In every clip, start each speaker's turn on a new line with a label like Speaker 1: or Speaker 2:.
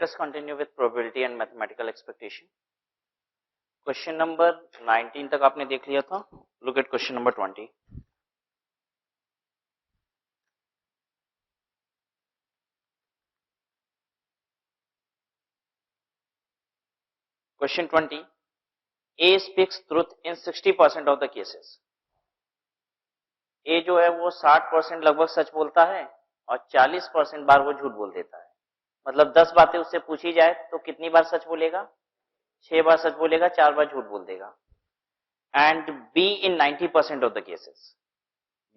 Speaker 1: Let us continue with probability and mathematical expectation. Question number 19 तक आपने देख लिया था. Look at question number 20. Question 20. A speaks truth in 60% of the cases. A जो है वो 60% लगभग सच बोलता है और 40% बार वो झूठ बोल देता है. मतलब 10 बातें उससे पूछी जाए तो कितनी बार सच बोलेगा? 6 बार सच बोलेगा, 4 बार झूठ बोल देगा. And B in 90% of the cases.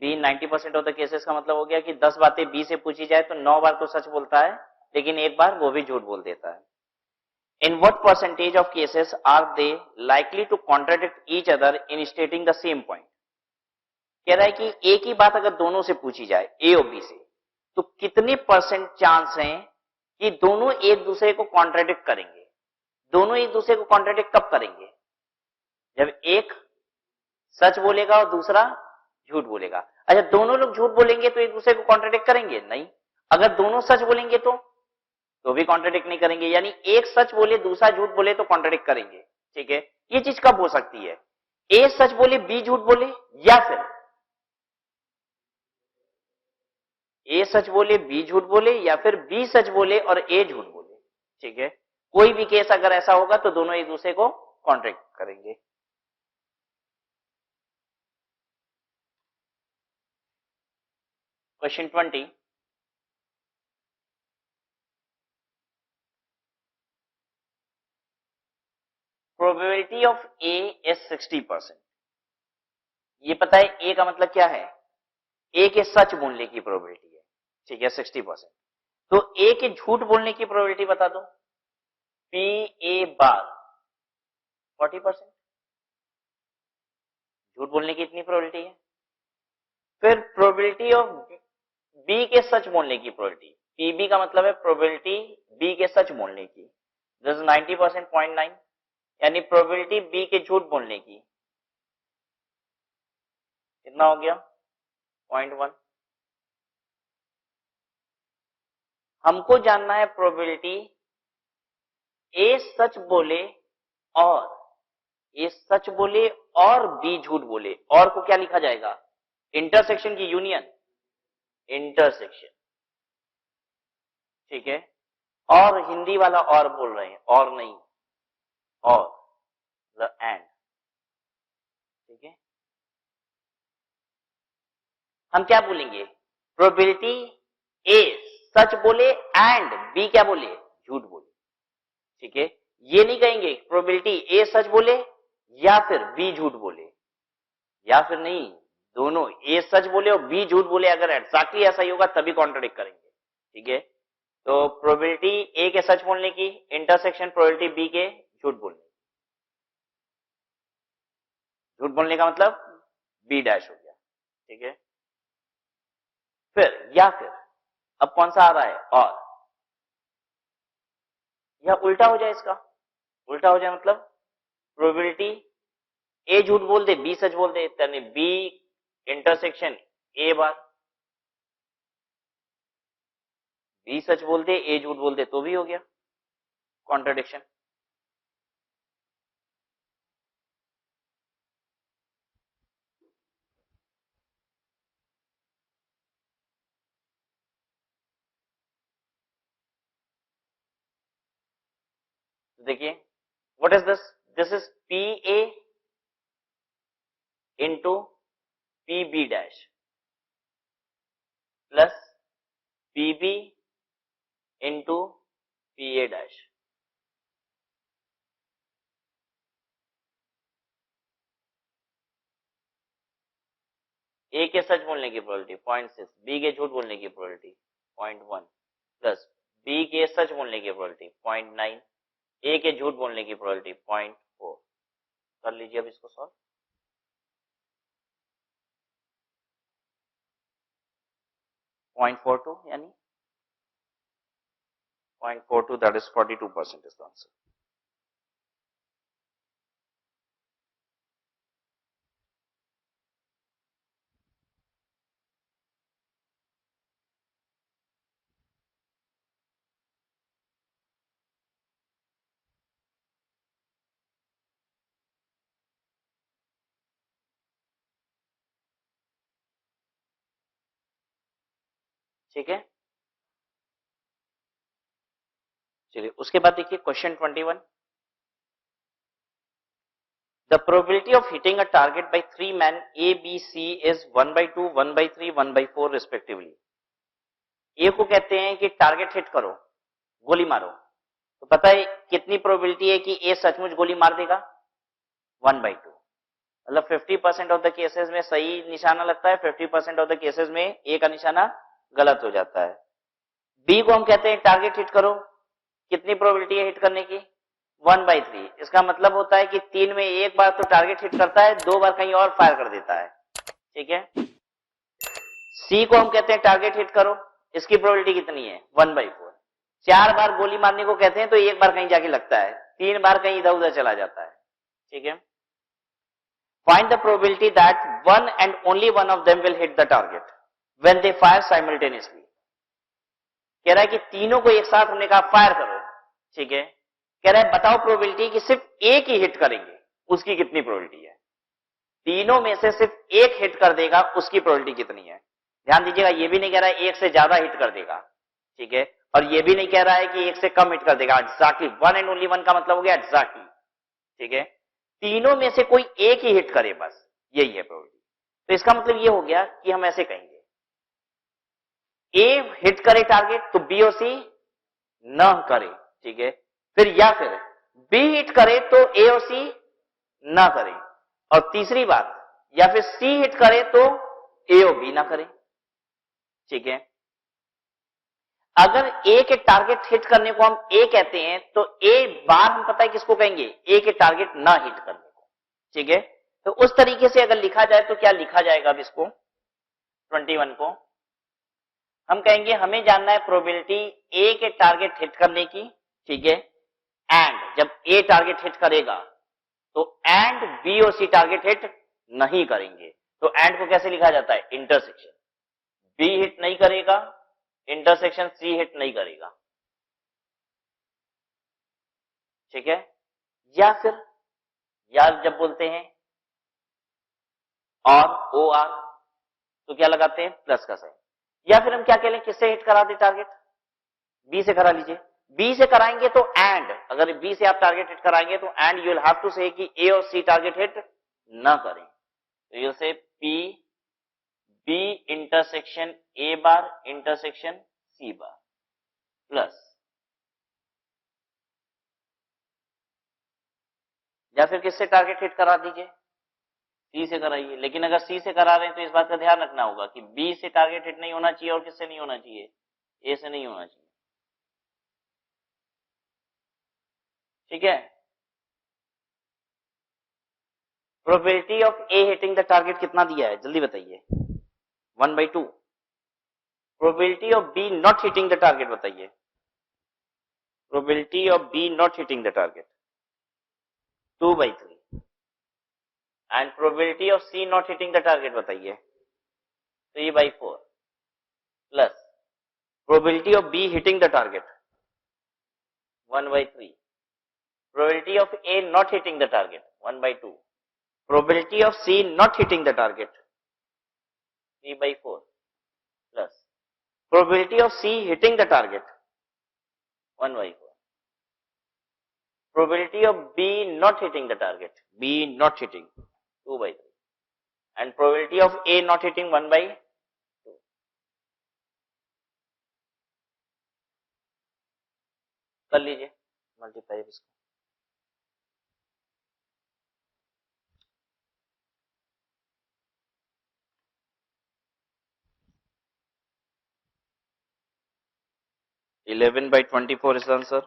Speaker 1: B in 90% of the cases का मतलब हो गया कि 10 बातें B से पूछी जाए तो 9 बार तो सच बोलता है, लेकिन एक बार वो भी झूठ बोल देता है. In what percentage of cases are they likely to contradict each other in stating the same point? कह रहा है कि एक ही बात अगर दोनों से पूछी जाए, A और B से, तो कितने परसेंट चांस हैं कि दोनों एक दूसरे को कॉन्ट्राडिक्ट करेंगे? दोनों एक दूसरे को कॉन्ट्राडिक्ट कब करेंगे? जब एक सच बोलेगा और दूसरा झूठ बोलेगा. अच्छा, दोनों लोग झूठ बोलेंगे तो एक दूसरे को कॉन्ट्राडिक्ट करेंगे? नहीं. अगर दोनों सच बोलेंगे तो भी कॉन्ट्राडिक्ट नहीं करेंगे. यानी एक सच बोले दूसरा झूठ बोले तो कॉन्ट्राडिक्ट करेंगे. ठीक है, ये चीज कब हो सकती है? ए सच बोले बी झूठ बोले, या फिर ए सच बोले बी झूठ बोले, या फिर बी सच बोले और ए झूठ बोले. ठीक है, कोई भी केस अगर ऐसा होगा तो दोनों एक दूसरे को कॉन्ट्रैक्ट करेंगे. Question 20. Probability of A is 60%. ये पता है ए का मतलब क्या है? ए के सच बोलने की प्रोबेबिलिटी है. ठीक है, 60%. तो ए के झूठ बोलने की प्रोबेबिलिटी बता दो. पी ए बार 40%. झूठ बोलने की इतनी प्रोबेबिलिटी है. फिर प्रोबेबिलिटी ऑफ बी के सच बोलने की प्रोबेबिलिटी. पीबी का मतलब है प्रोबेबिलिटी बी के सच बोलने की. दिस 90%, 0.9. यानी प्रोबेबिलिटी बी के झूठ बोलने की कितना हो गया? 0.1. हमको जानना है प्रोबेबिलिटी ए सच बोले और ए सच बोले और बी झूठ बोले. और को क्या लिखा जाएगा? इंटरसेक्शन की यूनियन. इंटरसेक्शन. ठीक है, और हिंदी वाला और बोल रहे हैं, और नहीं, और द एंड. ठीक है, हम क्या बोलेंगे? प्रोबेबिलिटी ए सच बोले एंड बी क्या बोले? झूठ बोले. ठीक है, ये नहीं कहेंगे प्रोबेबिलिटी ए सच बोले या फिर बी झूठ बोले, या फिर नहीं, दोनों ए सच बोले और बी झूठ बोले. अगर एग्जैक्टली ऐसा ही होगा तभी कॉन्ट्रडिक्ट करेंगे. ठीक है, तो प्रोबेबिलिटी ए के सच बोलने की इंटरसेक्शन प्रोबेबिलिटी बी के झूठ बोलने. झूठ बोलने का मतलब बी डैश हो गया. ठीक है, फिर या फिर अब कौन सा आ रहा है? और या उल्टा हो जाए, इसका उल्टा हो जाए मतलब प्रोबेबिलिटी ए झूठ बोल दे बी सच बोल दे, यानी B intersection A bar. B सच बोल दे ए झूठ बोल दे तो भी हो गया कॉन्ट्रडिक्शन. देखिए, what is this? This is P A into P B dash plus P B into P A dash. A के सच बोलने की प्रोबेबिलिटी 0.6, बी के झूठ बोलने की प्रोबेबिलिटी 0.1 प्लस बी के सच बोलने की प्रोबेबिलिटी 0.9, ए के झूठ बोलने की प्रोबेबिलिटी 0.4. कर लीजिए अब इसको सॉल्व. 0.42 यानी 0.42, that is 42% is the answer. ठीक है, चलिए उसके बाद देखिए question 21। The probability of hitting a target by three men A, B, C is 1/2, 1/3, 1/4 respectively. A को कहते हैं कि टारगेट हिट करो, गोली मारो, तो पता है कितनी प्रोबेबिलिटी है कि A सचमुच गोली मार देगा? 1/2। मतलब 50% ऑफ द केसेस में सही निशाना लगता है, 50% ऑफ द केसेस में A का निशाना गलत हो जाता है। B को हम कहते हैं टारगेट हिट करो, कितनी प्रोबेबिलिटी है हिट करने की? 1/3। इसका मतलब होता है कि 3 में एक बार तो टारगेट हिट करता है, 2 बार कहीं और फायर कर देता है। ठीक है, सी को हम कहते हैं टारगेट हिट करो, इसकी प्रोबेबिलिटी कितनी है? 1/4। 4 बार गोली मारने को कहते हैं तो एक बार कहीं जाके लगता है, 3 बार कहीं इधर उधर चला जाता है। ठीक है, find the probability that one and only one of them will hit the target when they fire simultaneously. कह रहा है कि तीनों को एक साथ हमने कहा फायर करो। ठीक है, कह रहा है बताओ प्रोबेबिलिटी कि सिर्फ एक ही हिट करेंगे, उसकी कितनी प्रोबेबिलिटी है? तीनों में से सिर्फ एक हिट कर देगा, उसकी प्रोबेबिलिटी कितनी है? ध्यान दीजिएगा, ये भी नहीं कह रहा है एक से ज्यादा हिट कर देगा, ठीक है, और ये भी नहीं कह रहा है कि एक से कम हिट कर देगा। Exactly one and only one का मतलब हो गया एग्जैक्टली। ठीक है, तीनों में से कोई एक ही हिट करे, बस यही है प्रोबेबिलिटी। तो इसका मतलब ये हो गया कि हम ऐसे कहेंगे ए हिट करे टारगेट तो बी और सी न करे। ठीक है, फिर या फिर बी हिट करे तो ए और सी ना करे, और तीसरी बात या फिर सी हिट करे तो ए और बी ना करे। ठीक है, अगर ए के टारगेट हिट करने को हम ए कहते हैं तो ए बार हम पता है किसको कहेंगे? ए के टारगेट ना हिट करने को। ठीक है, तो उस तरीके से अगर लिखा जाए तो क्या लिखा जाएगा? अब इसको 21 को हम कहेंगे हमें जानना है प्रोबेबिलिटी ए के टारगेट हिट करने की। ठीक है, एंड जब ए टारगेट हिट करेगा तो एंड बी और सी टारगेट हिट नहीं करेंगे, तो एंड को कैसे लिखा जाता है? इंटरसेक्शन। बी हिट नहीं करेगा, इंटरसेक्शन सी हिट नहीं करेगा। ठीक है, या फिर यार जब बोलते हैं और ओ आर तो क्या लगाते हैं? प्लस का साइन। या फिर हम क्या कह लें, किससे हिट करा दे टारगेट? बी से करा लीजिए। बी से कराएंगे तो एंड, अगर बी से आप टारगेट हिट कराएंगे तो and you will have to say कि ए और सी टारगेट हिट ना करें, तो you say P B intersection A bar intersection C bar plus, या फिर किससे टारगेट हिट करा दीजिए? सी से कराइए। लेकिन अगर सी से करा रहे हैं तो इस बात का ध्यान रखना होगा कि बी से टारगेट हिट नहीं होना चाहिए, और किससे नहीं होना चाहिए? ए से नहीं होना चाहिए। ठीक है, probability of A hitting the target कितना दिया है जल्दी बताइए? 1/2। Probability of B not hitting the target बताइए? Probability of B not hitting the target 2/3। And probability of C not hitting the target बताइए? 3/4 plus probability of B hitting the target 1/3। Probability of A not hitting the target 1/2। Probability of C not hitting the target 3/4 plus probability of C hitting the target 1/4। Probability of B not hitting the target, B not hitting 2/3, and probability of A not hitting 1/2. कर लीजिए multiply इसको। Eleven by 24 is the answer.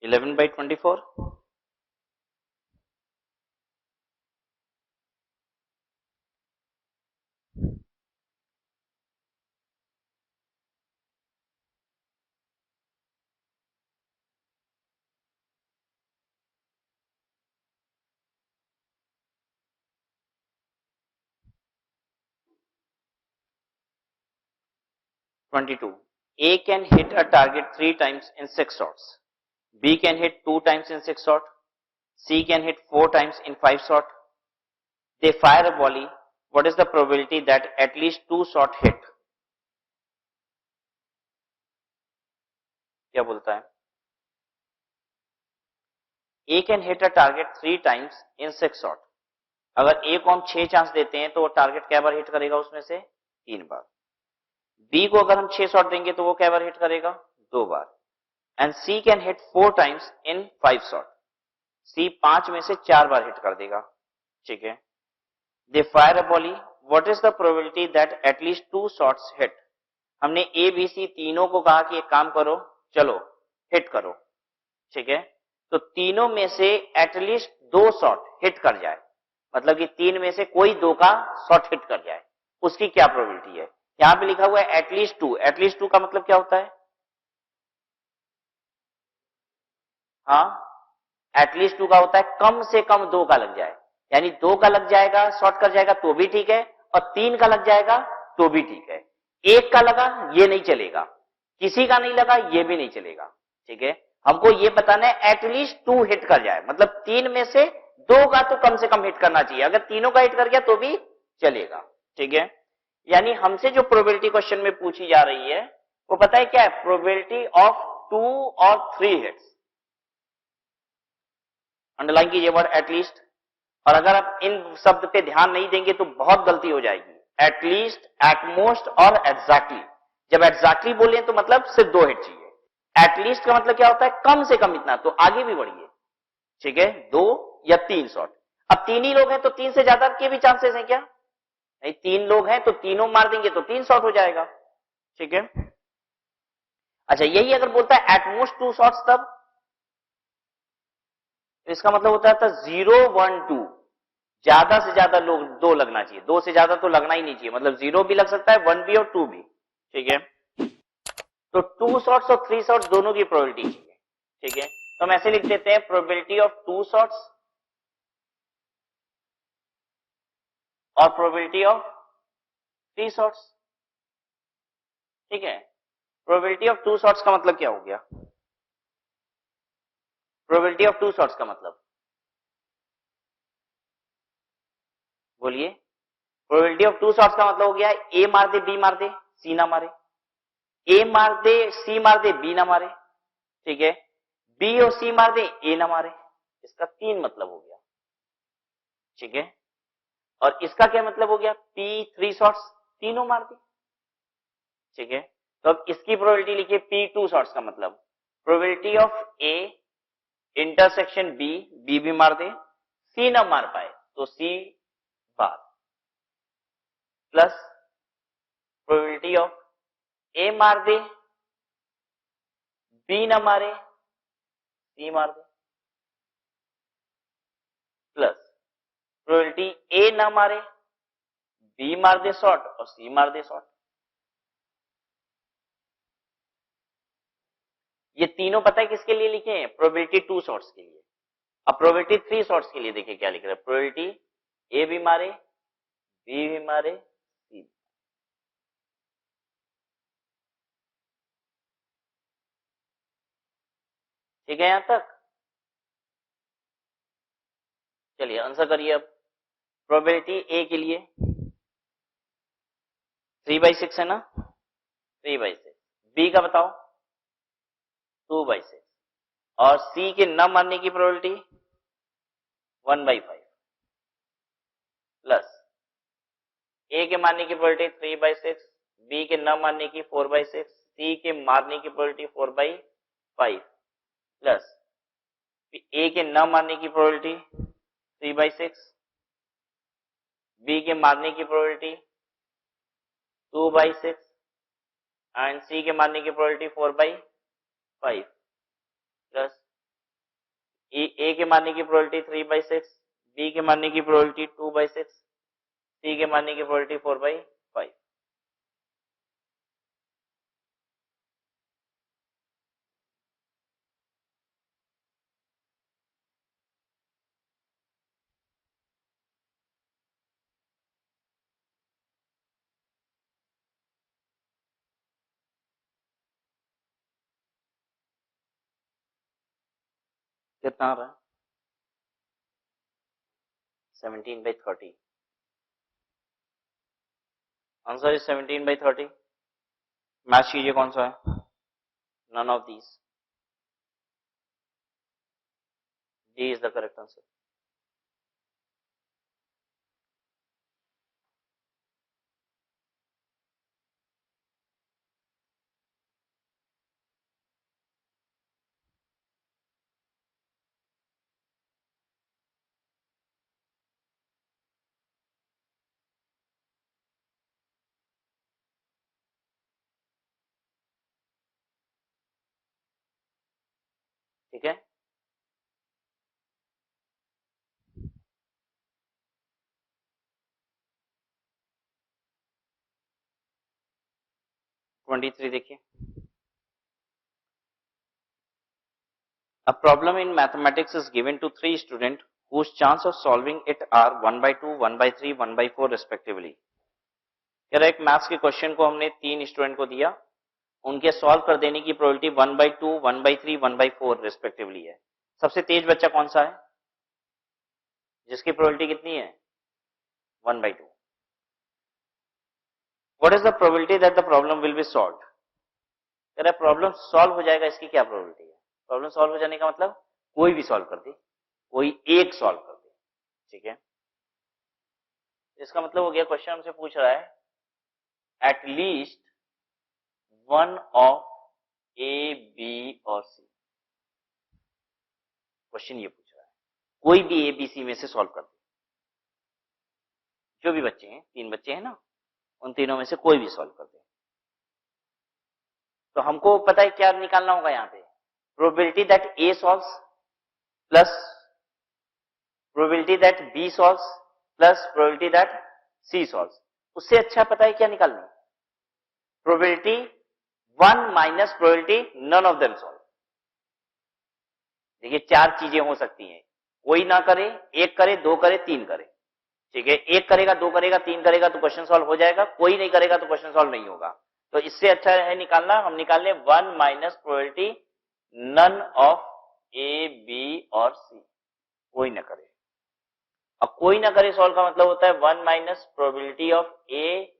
Speaker 1: Eleven by 24. 22. A can hit a target 3 times in 6 shots. B can hit 2 times in 6 shots. C can hit 4 times in 5 shots. They fire a volley. What is the probability that at least 2 shots hit? क्या बोलता है? A can hit a target 3 times in 6 shots. अगर A को हम 6 chance देते हैं तो वो टारगेट क्या बार हिट करेगा उसमें से? 3 बार. B को अगर हम 6 शॉट देंगे तो वो क्या बार हिट करेगा? 2 बार. And C can hit 4 times in 5 shot. C 5 में से 4 बार हिट कर देगा. ठीक है. They fire a volley. What is the probability that at least 2 shots hit? हमने A, B, C तीनों को कहा कि एक काम करो, चलो हिट करो. ठीक है. तो तीनों में से एटलीस्ट 2 शॉट हिट कर जाए, मतलब कि 3 में से कोई 2 का शॉट हिट कर जाए, उसकी क्या प्रोबेबिलिटी है? यहां पे लिखा हुआ है एटलीस्ट 2. एटलीस्ट 2 का मतलब क्या होता है? हाँ, एटलीस्ट 2 का होता है कम से कम 2 का लग जाए. यानी 2 का लग जाएगा, शॉर्ट कर जाएगा तो भी ठीक है, और 3 का लग जाएगा तो भी ठीक है. 1 का लगा ये नहीं चलेगा, किसी का नहीं लगा ये भी नहीं चलेगा. ठीक है. हमको ये बताना है एटलीस्ट 2 हिट कर जाए, मतलब 3 में से 2 का तो कम से कम हिट करना चाहिए. अगर तीनों का हिट कर गया तो भी चलेगा. ठीक है. यानी हमसे जो प्रोबेबिलिटी क्वेश्चन में पूछी जा रही है वो पता है क्या है? प्रोबेबिलिटी ऑफ 2 और 3 हिट्स. अंडरलाइन कीजिए वर्ड एटलीस्ट. और अगर आप इन शब्द पे ध्यान नहीं देंगे तो बहुत गलती हो जाएगी. एटलीस्ट, एटमोस्ट और एग्जैक्टली. जब एग्जैक्टली बोले तो मतलब सिर्फ 2 हिट चाहिए. एटलीस्ट का मतलब क्या होता है? कम से कम इतना, तो आगे भी बढ़िए. ठीक है. 2 या 3 शॉट. अब 3 ही लोग हैं तो 3 से ज्यादा के भी चांसेस हैं क्या? नहीं, 3 लोग हैं तो तीनों मार देंगे तो 3 शॉट हो जाएगा. ठीक है. अच्छा, यही अगर बोलता है एटमोस्ट 2 शॉट्स तब इसका मतलब होता था 0, 1, 2. ज्यादा से ज्यादा लोग 2 लगना चाहिए, 2 से ज्यादा तो लगना ही नहीं चाहिए. मतलब 0 भी लग सकता है, 1 भी और 2 भी. ठीक है. तो 2 शॉट्स और 3 शॉट्स दोनों की प्रोबेबिलिटी चाहिए. ठीक है. तो हम ऐसे लिख देते हैं प्रोबेबिलिटी ऑफ 2 शॉट्स और प्रोबेबिलिटी ऑफ 3 शॉट्स. ठीक है. प्रोबेबिलिटी ऑफ 2 शॉट्स का मतलब क्या हो गया? प्रोबेबिलिटी ऑफ 2 शॉट्स का मतलब बोलिए. प्रोबेबिलिटी ऑफ 2 शॉट्स का मतलब हो गया ए मार दे, बी मार दे, सी ना मारे. ए मार दे, सी मार दे, बी ना मारे. ठीक है. बी और सी मार दे, ए ना मारे. इसका 3 मतलब हो गया. ठीक है. और इसका क्या मतलब हो गया? पी 3 शॉट्स तीनों मार दे. ठीक है. तो अब इसकी प्रोबेबिलिटी लिखिए पी 2 शॉट्स का मतलब probability of A intersection B, B भी मार दे, सी ना मार पाए तो C bar, plus probability of A मार दे, बी ना मारे, सी मार दे, प्लस प्रोबेबिलिटी ए ना मारे, बी मार दे शॉट और सी मार दे शॉट. ये तीनों पता है किसके लिए लिखे हैं? प्रोबेबिलिटी 2 शॉट्स के लिए. अब प्रोबेबिलिटी 3 शॉट्स के लिए देखिए क्या लिख रहे हैं. प्रोबेबिलिटी ए भी मारे, बी भी मारे, सी. ठीक है यहां तक? चलिए आंसर करिए अब. प्रोबेबिलिटी ए के लिए 3/6 है ना? 3/6. बी का बताओ? 2/6. और सी के न मारने की प्रोबेबिलिटी 1/5, प्लस ए के मारने की प्रोबेबिलिटी 3/6, बी के न मारने की 4/6, सी के मारने की प्रोबेबिलिटी 4/5, प्लस ए के न मारने की प्रोबेबिलिटी 3/6, बी के मारने की प्रोबेबिलिटी 2/6 एंड सी के मारने की प्रोबेबिलिटी 4/5, प्लस ए के मारने की प्रोबेबिलिटी 3/6, बी के मारने की प्रोबेबिलिटी 2/6, सी के मारने की प्रोबेबिलिटी 4/5. कितना आ रहा है? 17/30. Answer is 17/30. मैच कीजिए कौन सा है? None of these. D is the correct answer. ठीक है, ट्वेंटी थ्री देखिए. A problem in mathematics is given to three students whose chance of solving it are 1/2, 1/3, 1/4 respectively. कह रहा है एक मैथ्स के क्वेश्चन को हमने तीन स्टूडेंट को दिया, उनके सॉल्व कर देने की प्रोबेबिलिटी 1/2, 1/3, 1/4 रेस्पेक्टिवली है. सबसे तेज बच्चा कौन सा है जिसकी प्रोबेबिलिटी कितनी है? 1/2. What is the probability that the problem will be solved? कह रहा है प्रॉब्लम सॉल्व हो जाएगा, इसकी क्या प्रोबेबिलिटी है? प्रॉब्लम सॉल्व हो जाने का मतलब कोई भी सॉल्व कर दे, कोई एक सॉल्व कर दे. ठीक है, इसका मतलब हो गया क्वेश्चन हमसे पूछ रहा है at least one of A, B और सी. क्वेश्चन ये पूछ रहा है कोई भी ए, बी, सी में से सॉल्व कर दे. जो भी बच्चे हैं, तीन बच्चे हैं ना, उन तीनों में से कोई भी सॉल्व कर दे. तो हमको पता है क्या निकालना होगा यहाँ पे? Probability that A solves plus probability that B solves plus probability that C solves. उससे अच्छा पता है क्या निकालना? Probability 1 minus probability none of them solve. देखिए चार चीजें हो सकती हैं, कोई ना करे, एक करे, दो करे, तीन करे. ठीक है, एक करेगा, दो करेगा, तीन करेगा तो क्वेश्चन सॉल्व हो जाएगा, कोई नहीं करेगा तो क्वेश्चन सॉल्व नहीं होगा. तो इससे अच्छा है निकालना, हम निकाल लें 1 minus probability none of A, B और सी. कोई ना करे. अब कोई ना करे सॉल्व का मतलब होता है 1 minus probability of A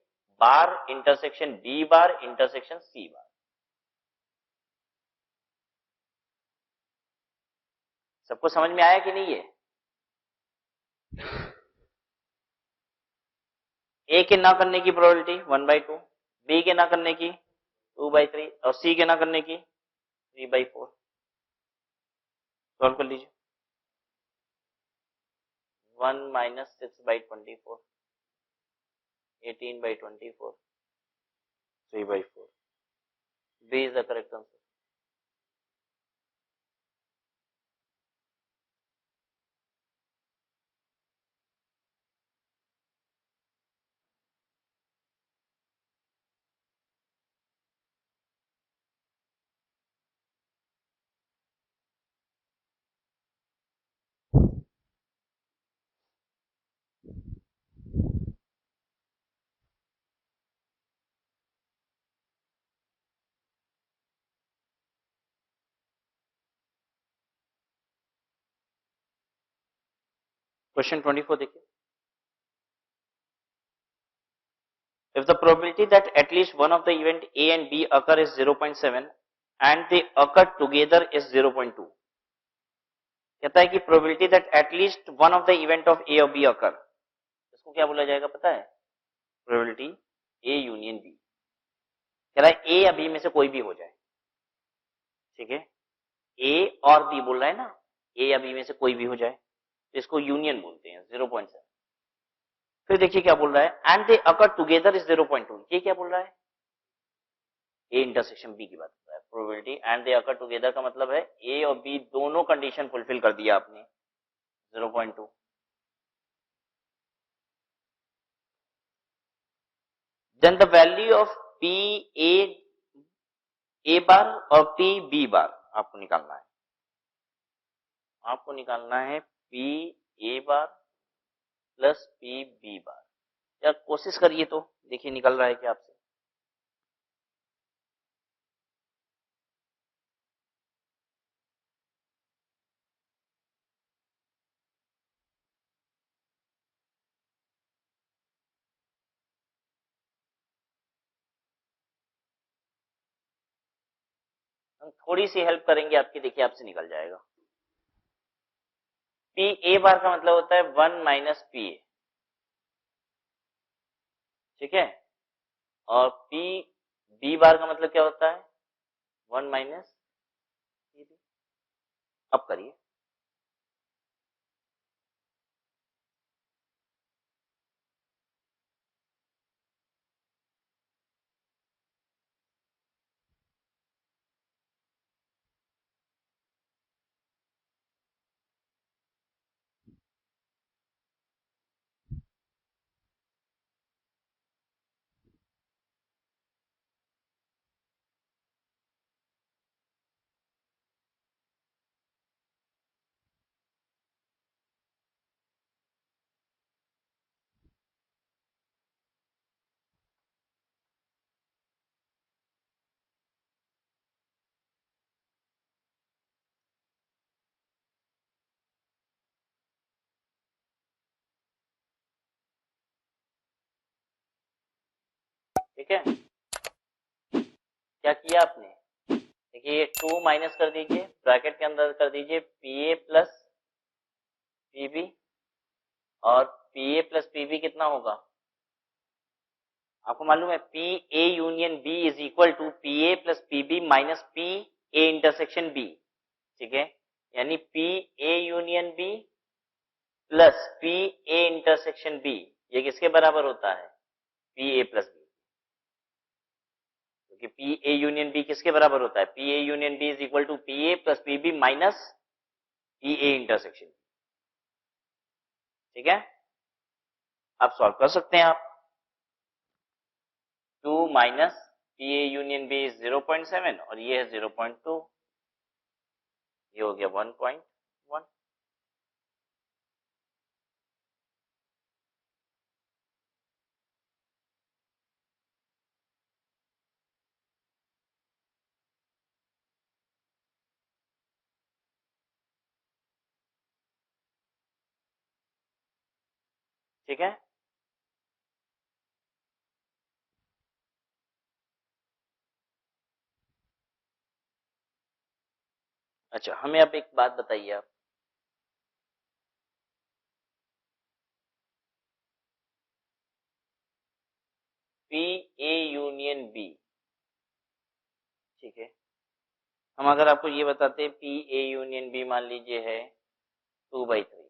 Speaker 1: bar intersection B bar intersection C bar. सबको समझ में आया कि नहीं? ये ए के ना करने की प्रोबेबिलिटी 1/2, बी के ना करने की 2/3 और सी के ना करने की 3/4. सॉल्व कर लीजिए. 1 minus 6/24, 18/24, 3/4. B is the correct answer. Question 24 देखिए. If the probability that at least one of the event A and B occur is 0.7 and they occur together is 0.2. कहता है कि probability that at least one of the event of A or B occur, इसको क्या बोला जाएगा पता है? probability A union B. कह रहा है A या B में से कोई भी हो जाए. ठीक है, A और B बोल रहा है ना, A या B में से कोई भी हो जाए तो इसको यूनियन बोलते हैं 0.7. फिर देखिए क्या बोल रहा है and they occur together is 0.2. ये क्या बोल रहा है? ए इंटरसेक्शन बी की बात कर रहा है. Probability and they occur together का मतलब है ए और बी दोनों कंडीशन फुलफिल कर दिया आपने, 0.2. Then the value of P A bar और पी बी बार आपको निकालना है. आपको निकालना है P A bar plus P B bar. यार कोशिश करिए तो देखिए निकल रहा है क्या आपसे? हम थोड़ी सी हेल्प करेंगे आपकी, देखिए आपसे निकल जाएगा। पी ए बार का मतलब होता है 1 माइनस पी ए, ठीक है, और पी बी बार का मतलब क्या होता है 1 माइनस पी बी। अब करिए, ठीक है। क्या किया आपने, देखिए ये 2 माइनस कर दीजिए, ब्रैकेट के अंदर कर दीजिए P A plus P B, और P A plus P B कितना होगा आपको मालूम है, P A union B is equal to P A plus P B minus P A intersection B, ठीक है, यानी P A union B plus P A intersection B, ये किसके बराबर होता है पी ए प्लस बी, क्योंकि पी ए यूनियन बी किसके बराबर होता है, P A union B is equal to P A plus P B minus P A intersection, ठीक है। आप सॉल्व कर सकते हैं आप, 2 minus P A union B is 0.7 और ये है 0.2, ये हो गया 1.1, ठीक है। अच्छा, हमें अब एक बात बताइए आप, पी ए यूनियन बी, ठीक है, हम अगर आपको ये बताते पी ए यूनियन बी मान लीजिए है 2/3,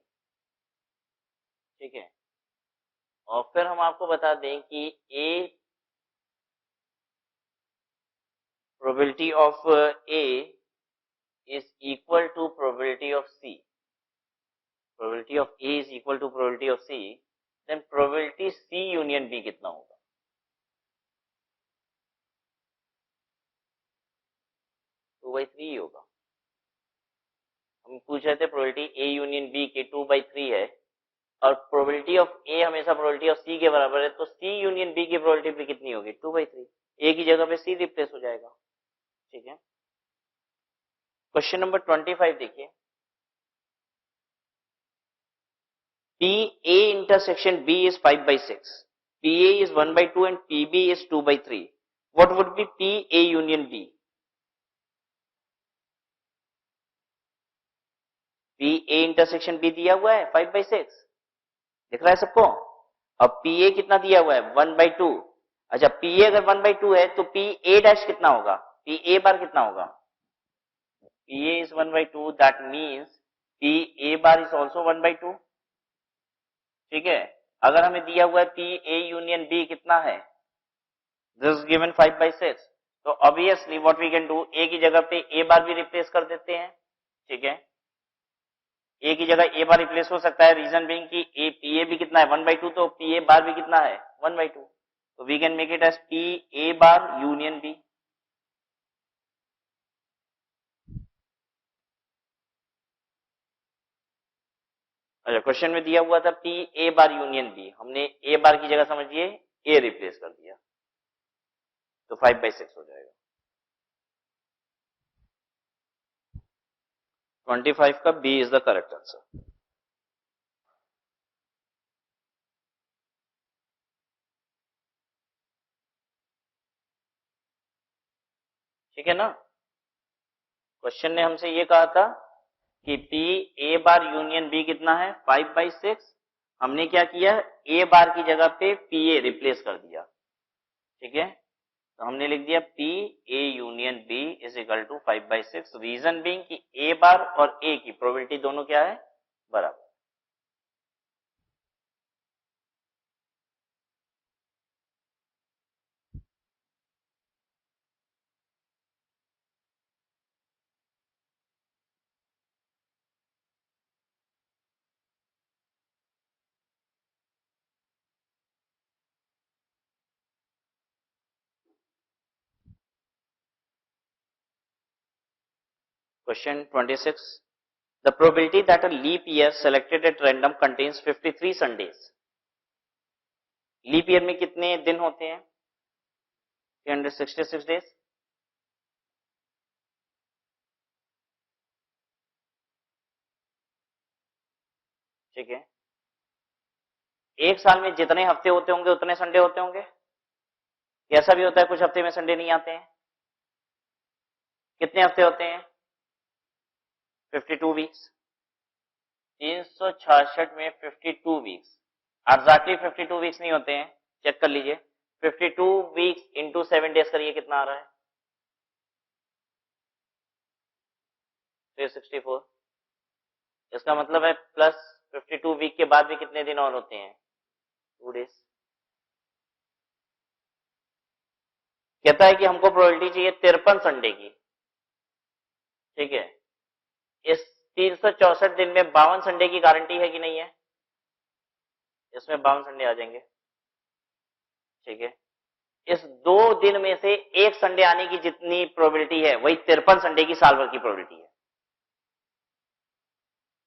Speaker 1: ठीक है, और फिर हम आपको बता दें कि A probability of A is equal to probability of C, probability of A is equal to probability of C, then probability C union B कितना होगा, 2/3 होगा। हम पूछ रहे थे प्रोबेबिलिटी ए यूनियन बी के 2/3 है, और प्रोबेबिलिटी ऑफ ए हमेशा प्रोबेबिलिटी ऑफ सी के बराबर है, तो सी यूनियन बी की प्रोबेबिलिटी भी कितनी होगी 2/3, ए की जगह पे सी रिप्लेस हो जाएगा, ठीक है। क्वेश्चन नंबर 25 देखिए, P A intersection B is 5/6, P A is 1/2 and P B is 2/3, what would be P A union B, P A intersection B दिया हुआ है 5/6, दिख रहा है सबको, अब पी ए कितना दिया हुआ है 1/2, अच्छा पी ए अगर 1/2 है तो पी ए डैश कितना होगा, पी ए बार कितना होगा, P A is 1/2, that means P A bar is also 1/2, ठीक है। अगर हमें दिया हुआ है पी ए यूनियन बी कितना है, दिस गिवन 5/6, तो obviously what we can do, A की जगह पे ए बार भी रिप्लेस कर देते हैं, ठीक है, ए की जगह ए बार रिप्लेस हो सकता है, रीजन बीइंग कि ए पी ए भी कितना है 1/2, तो पी ए बार भी कितना है 1/2, तो we can make it as P A bar union B. अच्छा, क्वेश्चन में दिया हुआ था P A bar union B, हमने ए बार की जगह समझिए ए रिप्लेस कर दिया, तो 5/6 हो जाएगा। 25 का B is the correct answer, ठीक है ना। क्वेश्चन ने हमसे ये कहा था कि P A bar union B कितना है 5/6। हमने क्या किया, A बार की जगह पे PA रिप्लेस कर दिया, ठीक है। तो हमने लिख दिया P A union B is equal to 5/6। Reason being कि A बार और A की प्रोबेबिलिटी दोनों क्या है, बराबर। Question 26. The probability that a leap year selected at random contains 53 Sundays. Leap year में कितने दिन होते हैं, 366 डेज। ठीक है, एक साल में जितने हफ्ते होते होंगे उतने संडे होते होंगे। ऐसा भी होता है कुछ हफ्ते में संडे नहीं आते हैं। कितने हफ्ते होते हैं, 52 वीक्स। 366 में 52 वीक्स, एग्जैक्टली 52 वीक्स नहीं होते हैं, चेक कर लीजिए। 52 वीक्स इंटू 7 डेज करिए, कितना आ रहा है, 364। इसका मतलब है प्लस 52 वीक के बाद भी कितने दिन और होते हैं, 2 डेज। कहता है कि हमको प्रोबेबिलिटी चाहिए 53 संडे की, ठीक है। इस 364 दिन में 52 संडे की गारंटी है कि नहीं है, इसमें 52 संडे आ जाएंगे, ठीक है। इस 2 दिन में से एक संडे आने की जितनी प्रोबेबिलिटी है वही 53 संडे की साल भर की प्रोबेबिलिटी है।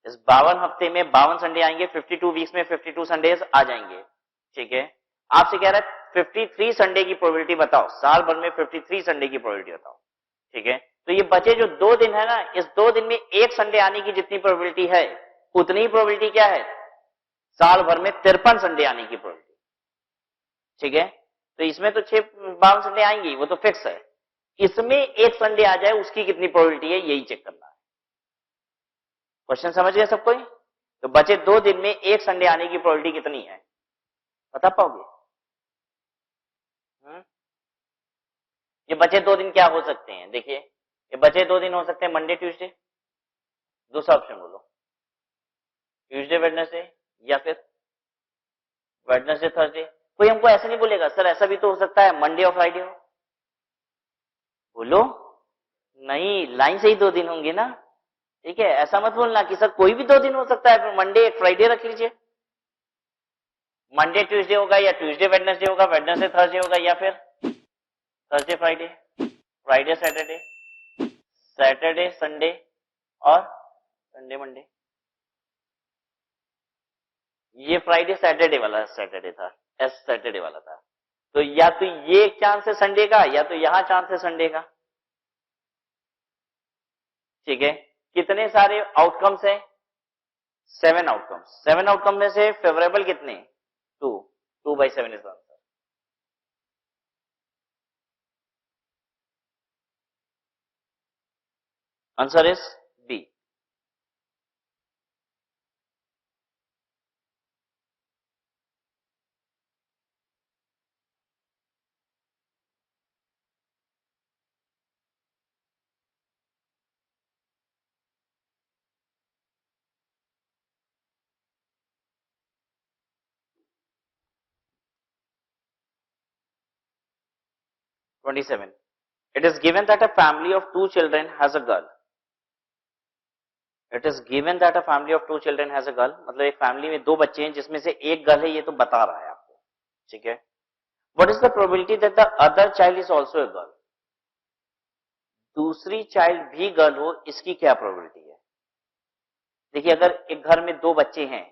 Speaker 1: इस 52 हफ्ते में 52 संडे आएंगे, 52 वीक्स में 52 संडेज आ जाएंगे, ठीक है। आपसे कह रहा है 53 संडे की प्रोबेबिलिटी बताओ, साल भर में 53 संडे की प्रोबेबिलिटी बताओ, ठीक है। तो ये बचे जो 2 दिन है ना, इस 2 दिन में एक संडे आने की जितनी प्रोबेबिलिटी है उतनी ही प्रोबेबिलिटी क्या है, साल भर में 53 संडे आने की प्रोबेबिलिटी, ठीक है। तो इसमें तो 52 संडे आएंगी, वो तो फिक्स है। इसमें एक संडे आ जाए उसकी कितनी प्रोबेबिलिटी है, यही चेक करना है। क्वेश्चन समझ गए सब कोई। तो बचे 2 दिन में एक संडे आने की प्रोबेबिलिटी कितनी है, बता पाओगे। ये बचे 2 दिन क्या हो सकते हैं, देखिए ये बचे 2 दिन हो सकते हैं मंडे ट्यूसडे, दूसरा ऑप्शन बोलो, ट्यूसडे वेडनेसडे या फिर वेडनेसडे थर्सडे। कोई हमको ऐसा नहीं बोलेगा सर ऐसा भी तो हो सकता है मंडे और फ्राइडे हो, बोलो नहीं, लाइन से ही 2 दिन होंगे ना, ठीक है। ऐसा मत बोलना कि सर कोई भी 2 दिन हो सकता है, मंडे एक फ्राइडे रख लीजिए। मंडे ट्यूसडे होगा या ट्यूसडे वेडनेसडे होगा, वेडनेसडे थर्सडे होगा या फिर Thursday Friday, Friday Saturday, Saturday Sunday और संडे मंडे। ये फ्राइडे सैटरडे वाला सैटरडे था, एस सैटरडे वाला था। तो या तो ये एक चांस है संडे का या तो यहां चांस है संडे का, ठीक है। कितने सारे आउटकम्स हैं, 7 आउटकम्स। 7 आउटकम में से फेवरेबल कितने, 2, 2/7 is answer. Answer is B. (27) It is given that a family of 2 children has a girl. It is given that a family of 2 children has a girl. मतलब एक family में 2 बच्चे हैं जिसमें से एक गर्ल है, ये तो बता रहा है आपको, ठीक है। What is the probability that the other child is also a girl? दूसरी चाइल्ड भी गर्ल हो, इसकी क्या प्रोबेबिलिटी है। देखिए अगर एक घर में 2 बच्चे हैं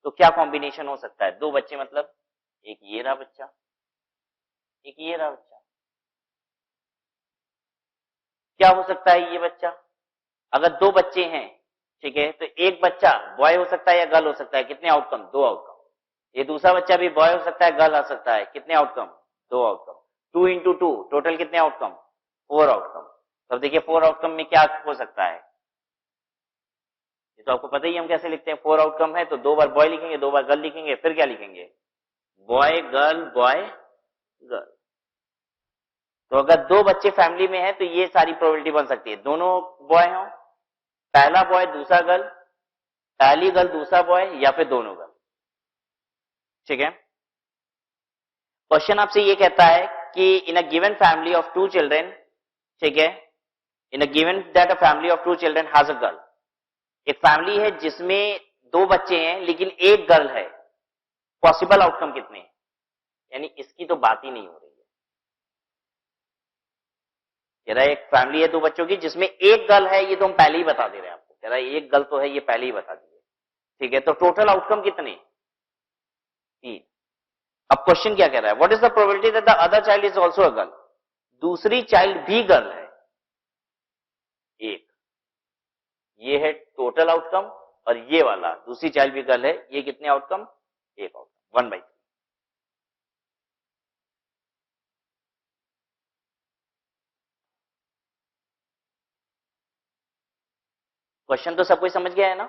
Speaker 1: तो क्या कॉम्बिनेशन हो सकता है, 2 बच्चे मतलब एक ये रहा बच्चा, एक ये रहा बच्चा। क्या हो सकता है ये बच्चा, अगर 2 बच्चे हैं, ठीक है, तो एक बच्चा बॉय हो सकता है या गर्ल हो सकता है, कितने आउटकम, 2 आउटकम। ये दूसरा बच्चा भी बॉय हो सकता है गर्ल आ सकता है, कितने आउटकम, 2 आउटकम। 2 into 2 टोटल कितने आउटकम, 4 आउटकम। तो अब देखिए 4 आउटकम में क्या हो सकता है, ये तो आपको पता ही हम कैसे लिखते हैं। 4 आउटकम है तो 2 बार बॉय लिखेंगे, 2 बार गर्ल लिखेंगे, फिर क्या लिखेंगे, बॉय गर्ल बॉय गर्ल। तो अगर 2 बच्चे फैमिली में है तो ये सारी प्रोबेबिलिटी बन सकती है, दोनों बॉय हो, पहला बॉय दूसरा गर्ल, पहली गर्ल दूसरा बॉय, या फिर दोनों गर्ल। ठीक है, क्वेश्चन आपसे ये कहता है कि in a given family of 2 children, ठीक है, in a given that a family of 2 children has a girl, एक फैमिली है जिसमें 2 बच्चे हैं लेकिन एक गर्ल है, पॉसिबल आउटकम कितने हैं, यानी इसकी तो बात ही नहीं हो रही है। कह रहा है एक फैमिली है 2 बच्चों की जिसमें एक गर्ल है, ये तो हम पहले ही बता दे रहे हैं आपको, कह रहा है एक गर्ल तो है, ये पहले ही बता दिए। ठीक है, तो टोटल आउटकम कितने, 3। अब क्वेश्चन क्या कह रहा है, what is the probability that the other child is also a girl, दूसरी चाइल्ड भी गर्ल है, 1। ये है टोटल आउटकम, और ये वाला दूसरी चाइल्ड भी गर्ल है, ये कितने आउटकम, 1 आउटकम, 1/3। क्वेश्चन तो सब कोई समझ गया है ना।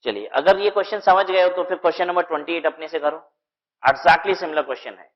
Speaker 1: चलिए, अगर ये क्वेश्चन समझ गए हो तो फिर क्वेश्चन नंबर 28 अपने से करो, एग्जैक्टली सिमिलर क्वेश्चन है।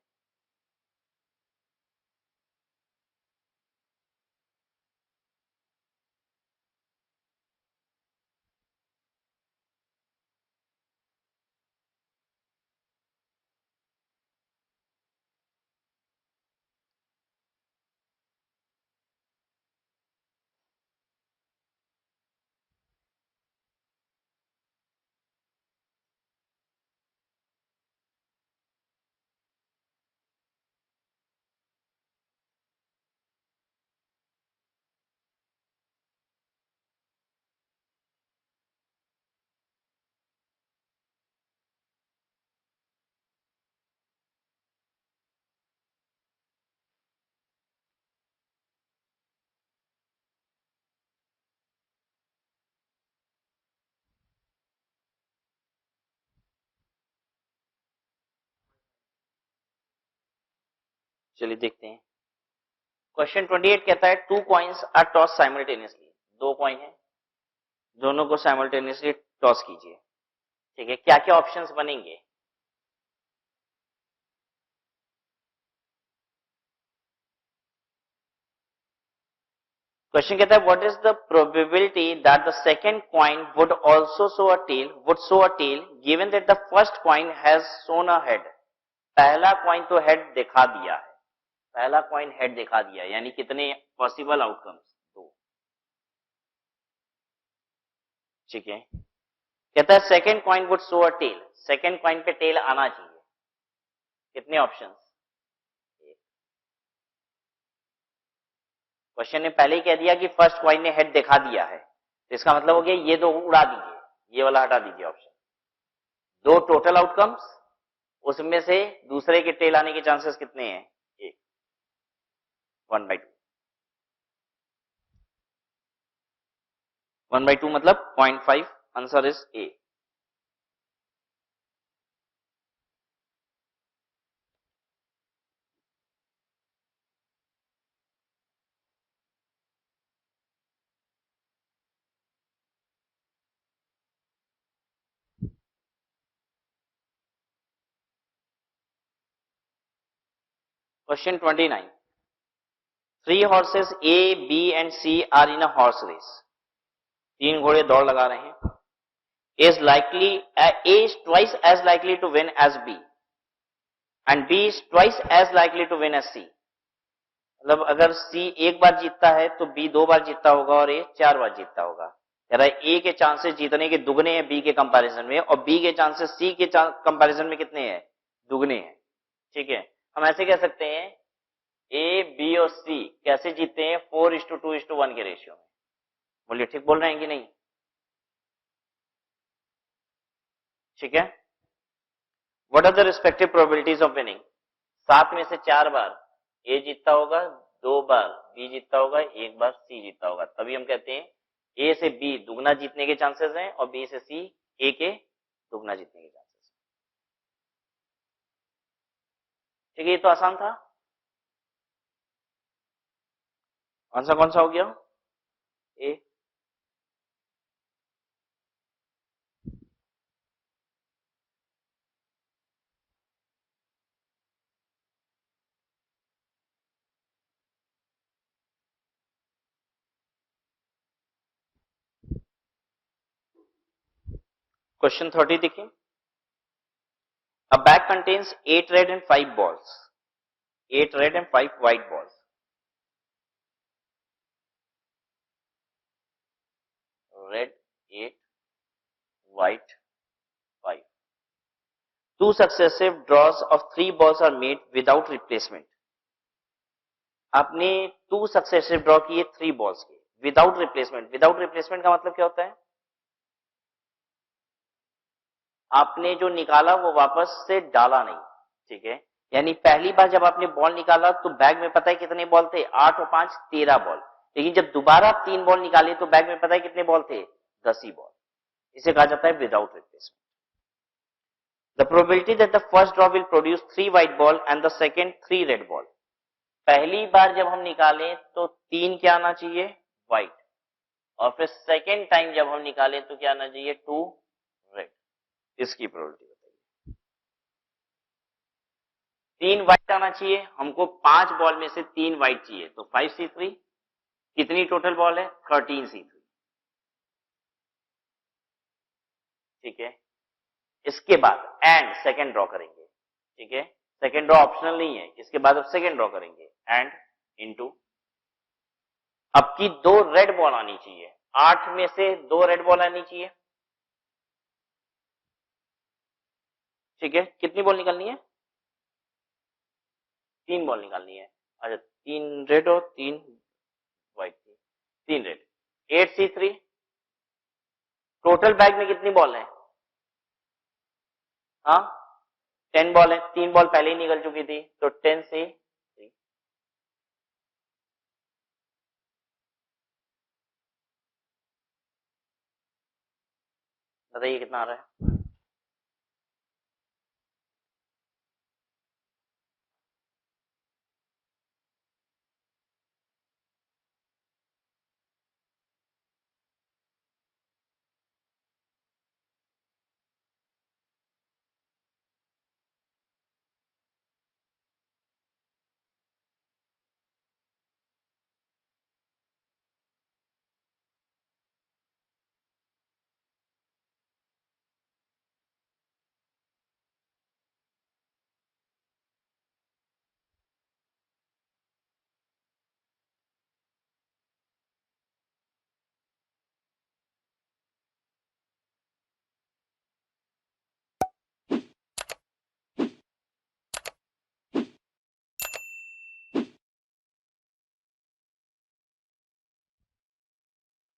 Speaker 1: चलिए देखते हैं, क्वेश्चन 28 कहता है 2 coins are toss simultaneously, 2 coin है, दोनों को साइमल्टेनियसली टॉस कीजिए। ठीक है, क्या क्या ऑप्शंस बनेंगे, क्वेश्चन कहता है what is the probability that the second coin would also show a tail given that the first coin has shown a head, पहला कॉइन तो हेड दिखा दिया है, पहला कॉइन हेड दिखा दिया, यानी कितने पॉसिबल आउटकम्स, 2। ठीक है, कहता है second coin would show a tail, second coin पे टेल आना चाहिए, कितने ऑप्शंस, क्वेश्चन ने पहले ही कह दिया कि फर्स्ट कॉइन ने हेड दिखा दिया है, तो इसका मतलब हो गया ये 2 उड़ा दीजिए, ये वाला हटा दीजिए ऑप्शन। 2 टोटल आउटकम्स, उसमें से दूसरे के टेल आने के चांसेस कितने हैं, 1, 1/2, 1/2 मतलब 0.5, answer is a. Question 29, 3 horses A, B and C are in a horse race, 3 घोड़े दौड़ लगा रहे हैं, A is twice as likely to win as B and B is twice as likely to win as C, मतलब अगर C एक बार जीतता है तो B 2 बार जीतता होगा और A 4 बार जीतता होगा। कह रहा है A के चांसेस जीतने के दुगने हैं B के कंपैरिजन में, और B के चांसेस C के कंपैरिजन में कितने हैं, दुगने हैं। ठीक है, हम ऐसे कह सकते हैं A, B और C कैसे जीतते हैं, 4:2:1 के रेशियो में। बोलिए ठीक बोल रहे हैं कि नहीं। ठीक है, what are the respective probabilities of winning, 7 में से 4 बार A जीतता होगा, 2 बार B जीतता होगा, 1 बार C जीतता होगा, तभी हम कहते हैं A से B दुगना जीतने के चांसेस हैं और B से C A के दुगना जीतने के चांसेस। ठीक है, ये तो आसान था। आंसर कौन सा हो गया? ए। क्वेश्चन 30 देखिए। अ bag contains 8 red and 5 balls, 8 red and 5 white balls. Red 8, white 5। Two successive draws of 3 balls are made without replacement. आपने 2 सक्सेसिव ड्रॉ किए 3 बॉल्स के विदाउट रिप्लेसमेंट। विदाउट रिप्लेसमेंट का मतलब क्या होता है? आपने जो निकाला वो वापस से डाला नहीं, ठीक है। यानी पहली बार जब आपने बॉल निकाला तो बैग में पता है कितने बॉल थे? 8 और 5 13 बॉल। लेकिन जब दोबारा आप 3 बॉल निकाले तो बैग में पता है कितने बॉल थे? 10 ही बॉल। इसे कहा जाता है without replacement. The probability that the first draw will produce 3 white ball and the second 3 red ball. पहली बार जब हम निकालें तो 3 क्या आना चाहिए? व्हाइट। और फिर सेकेंड टाइम जब हम निकालें तो क्या आना चाहिए? 2 रेड। इसकी प्रोबेबिलिटी बताइए। 3 व्हाइट आना चाहिए, हमको 5 बॉल में से 3 व्हाइट चाहिए, तो 5C3। कितनी टोटल बॉल है? 13C3। ठीक है। इसके बाद एंड सेकेंड ड्रॉ करेंगे, ठीक है। सेकेंड ड्रॉ ऑप्शनल नहीं है, इसके बाद अब सेकेंड ड्रॉ करेंगे एंड इनटू। अब की 2 रेड बॉल आनी चाहिए, 8 में से 2 रेड बॉल आनी चाहिए, ठीक है। कितनी बॉल निकालनी है? 3 बॉल निकालनी है। अच्छा, 3 रेड और 3 व्हाइट थी, 3 रेड। 8C3। टोटल बैग में कितनी बॉल है? हाँ, 10 बॉल है। 3 बॉल पहले ही निकल चुकी थी, तो 10C3। बताइए कितना आ रहा है?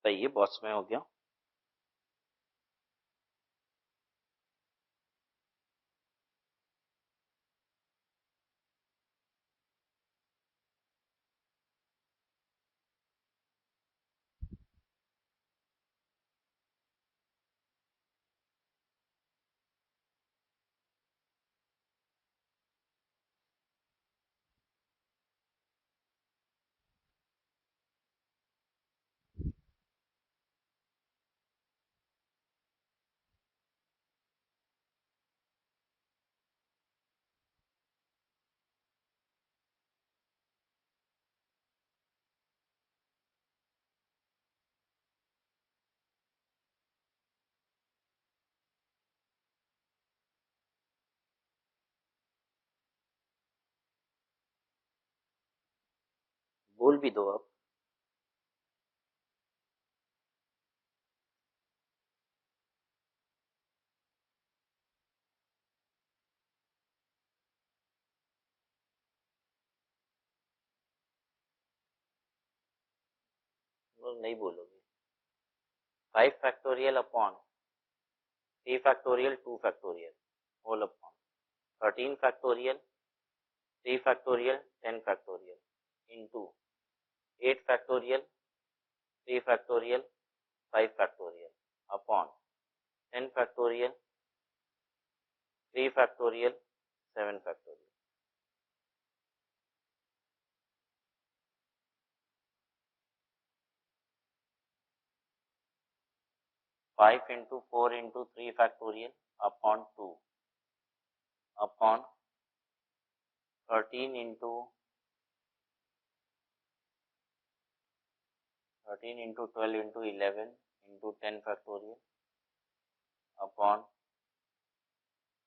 Speaker 1: बताइए, बॉस में हो गया। बोल भी दो अब। वो नहीं बोलोगे। 5 factorial upon 3 factorial 2 factorial whole upon 13 factorial 3 factorial 10 factorial into 8 factorial 3 factorial 5 factorial upon 10 factorial 3 factorial 7 factorial. 5 into 4 into 3 factorial upon 2 upon 13 into 12 into 11 into 10 factorial upon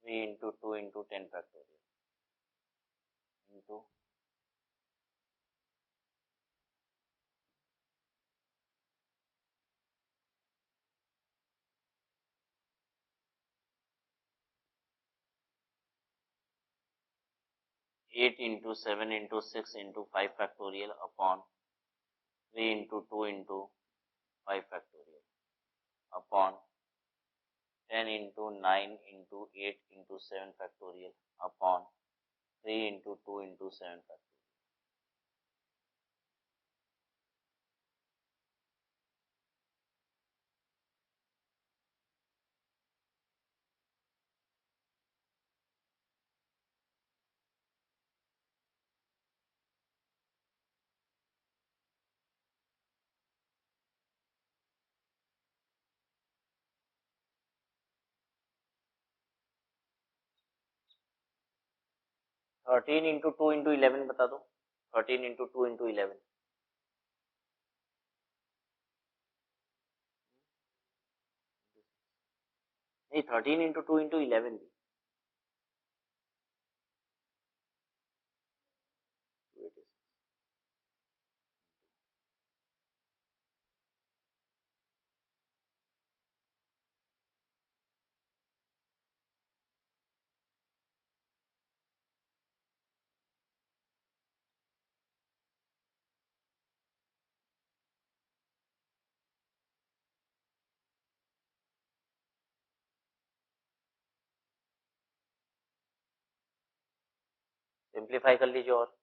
Speaker 1: 3 into 2 into 10 factorial into 8 into 7 into 6 into 5 factorial upon 3 into 2 into 5 factorial upon 10 into 9 into 8 into 7 factorial upon 3 into 2 into 7 factorial. Thirteen into two into 11 बता दो. 13 into 2 into 11. नहीं, 13 into 2 into 11 भी. Simplify कर लीजिए और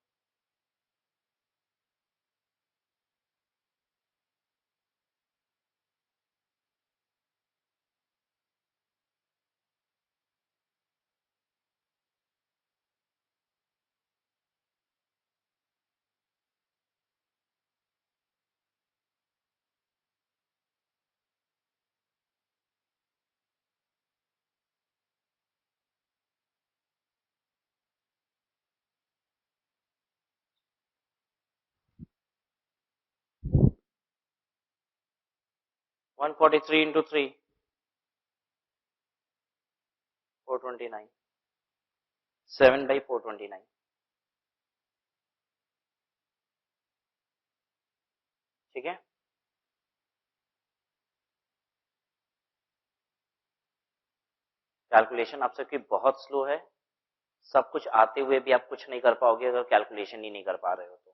Speaker 1: one 43 into 3 429. 7 by 429. ठीक है. Calculation आप सबकी बहुत स्लो है. सब कुछ आते हुए भी आप कुछ नहीं कर पाओगे अगर कैलकुलेशन ही नहीं कर पा रहे हो तो.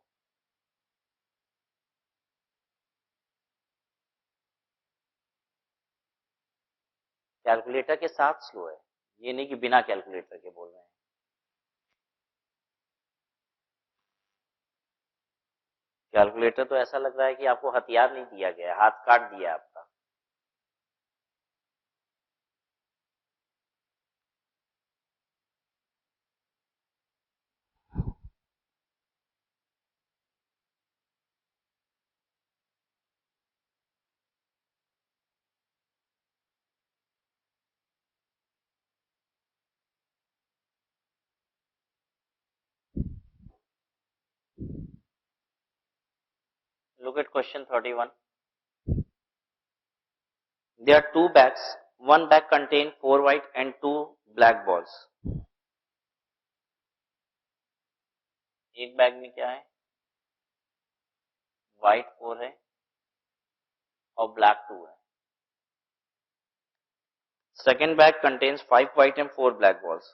Speaker 1: कैलकुलेटर के साथ स्लो है, ये नहीं कि बिना कैलकुलेटर के बोल रहे हैं. कैलकुलेटर तो ऐसा लग रहा है कि आपको हथियार नहीं दिया गया है, हाथ काट दिया आपका. Look at question 31. There are two bags. One bag contains 4 white and 2 black balls. एक बैग में क्या है? व्हाइट 4 है और ब्लैक 2 है. Second bag contains 5 white and 4 black balls.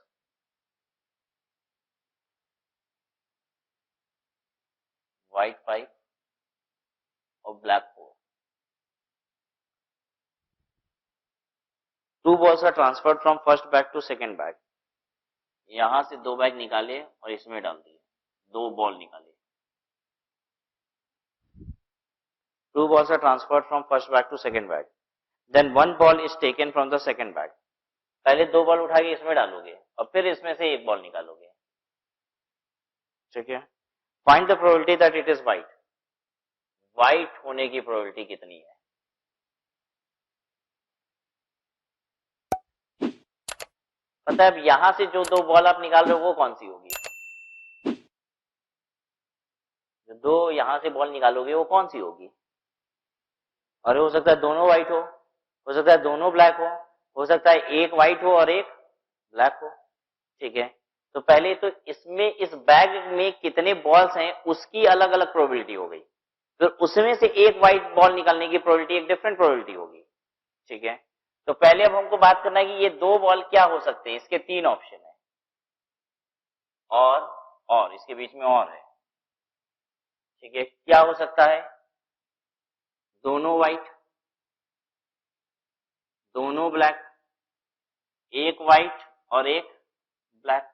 Speaker 1: White 5 और black 4. Two balls are transferred from first bag to second bag. यहां से 2 बैग निकाले और इसमें डाल दिए. 2 बॉल निकाले. Two balls are transferred from first bag to second bag. Then one ball is taken from the second bag. पहले 2 ball उठा के इसमें डालोगे और फिर इसमें से एक बॉल निकालोगे. ठीक है. Find the probability that it is white. White होने की प्रोबेबिलिटी कितनी है? पता है अब यहां से जो दो बॉल आप निकाल रहे हो वो कौन सी होगी? जो दो यहां से बॉल निकालोगे वो कौन सी होगी? और हो सकता है दोनों व्हाइट हो सकता है दोनों ब्लैक हो सकता है एक व्हाइट हो और एक ब्लैक हो। ठीक है, तो पहले तो इसमें इस बैग में कितने बॉल्स हैं उसकी अलग अलग प्रोबेबिलिटी हो गई, फिर उसमें से एक व्हाइट बॉल निकालने की प्रोबेबिलिटी एक डिफरेंट प्रोबेबिलिटी होगी। ठीक है, तो पहले अब हमको बात करना है कि ये दो बॉल क्या हो सकते हैं। इसके तीन ऑप्शन है, और इसके बीच में और है। ठीक है, क्या हो सकता है? दोनों व्हाइट, दोनों ब्लैक, एक व्हाइट और एक ब्लैक।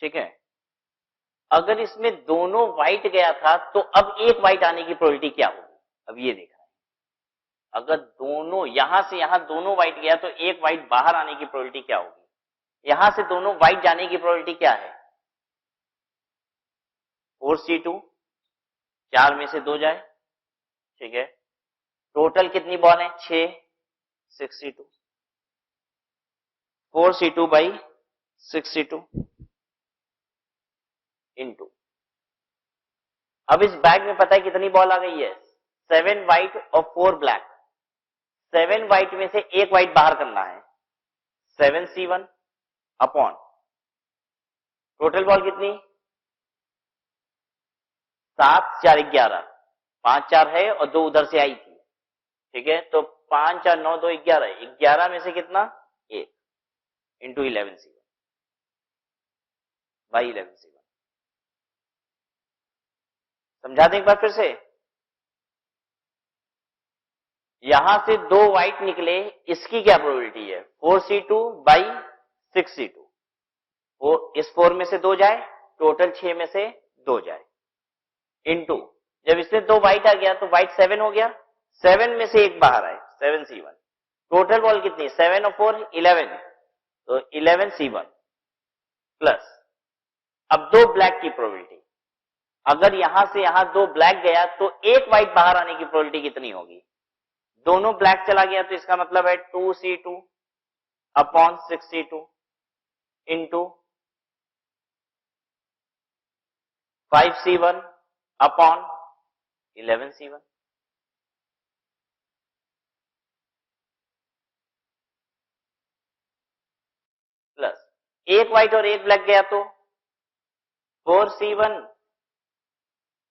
Speaker 1: ठीक है, अगर इसमें दोनों व्हाइट गया था तो अब एक व्हाइट आने की प्रोबेबिलिटी क्या होगी? अब ये देखना है, अगर दोनों यहां से यहां दोनों व्हाइट गया तो एक व्हाइट बाहर आने की प्रोबेबिलिटी क्या होगी? यहां से दोनों व्हाइट जाने की प्रोबेबिलिटी क्या है? 4C2, चार में से दो जाए। ठीक है, टोटल कितनी बॉल है? 6, 6C2, 4C2 by 6C2 into, अब इस बैग में पता है कितनी बॉल आ गई है? 7 व्हाइट और 4 ब्लैक। 7 व्हाइट में से एक व्हाइट बाहर करना है, 7C1 अपॉन टोटल बॉल कितनी? 7 4 11, 5 4 है और 2 उधर से आई थी। ठीक है, तो 5 4 9 2 11, 11 में से कितना? 1 इंटू 11C1 बाई 11C1। समझा दें एक बार फिर से, यहां से दो व्हाइट निकले, इसकी क्या प्रोबेबिलिटी है? 4C2 by 6C2। इस 4 में से दो जाए, टोटल 6 में से दो जाए, इंटू, जब इसमें दो व्हाइट आ गया तो व्हाइट 7 हो गया, 7 में से एक बाहर आए, 7C1। टोटल बॉल कितनी? 7 और 4 11, तो 11C1 प्लस, अब दो ब्लैक की प्रोबेबिलिटी, अगर यहां से यहां दो ब्लैक गया तो एक व्हाइट बाहर आने की प्रोबेबिलिटी कितनी होगी? दोनों ब्लैक चला गया तो इसका मतलब है 2C2 upon 6C2 into 5C1 upon 11C1 plus, एक व्हाइट और एक ब्लैक गया तो 4C1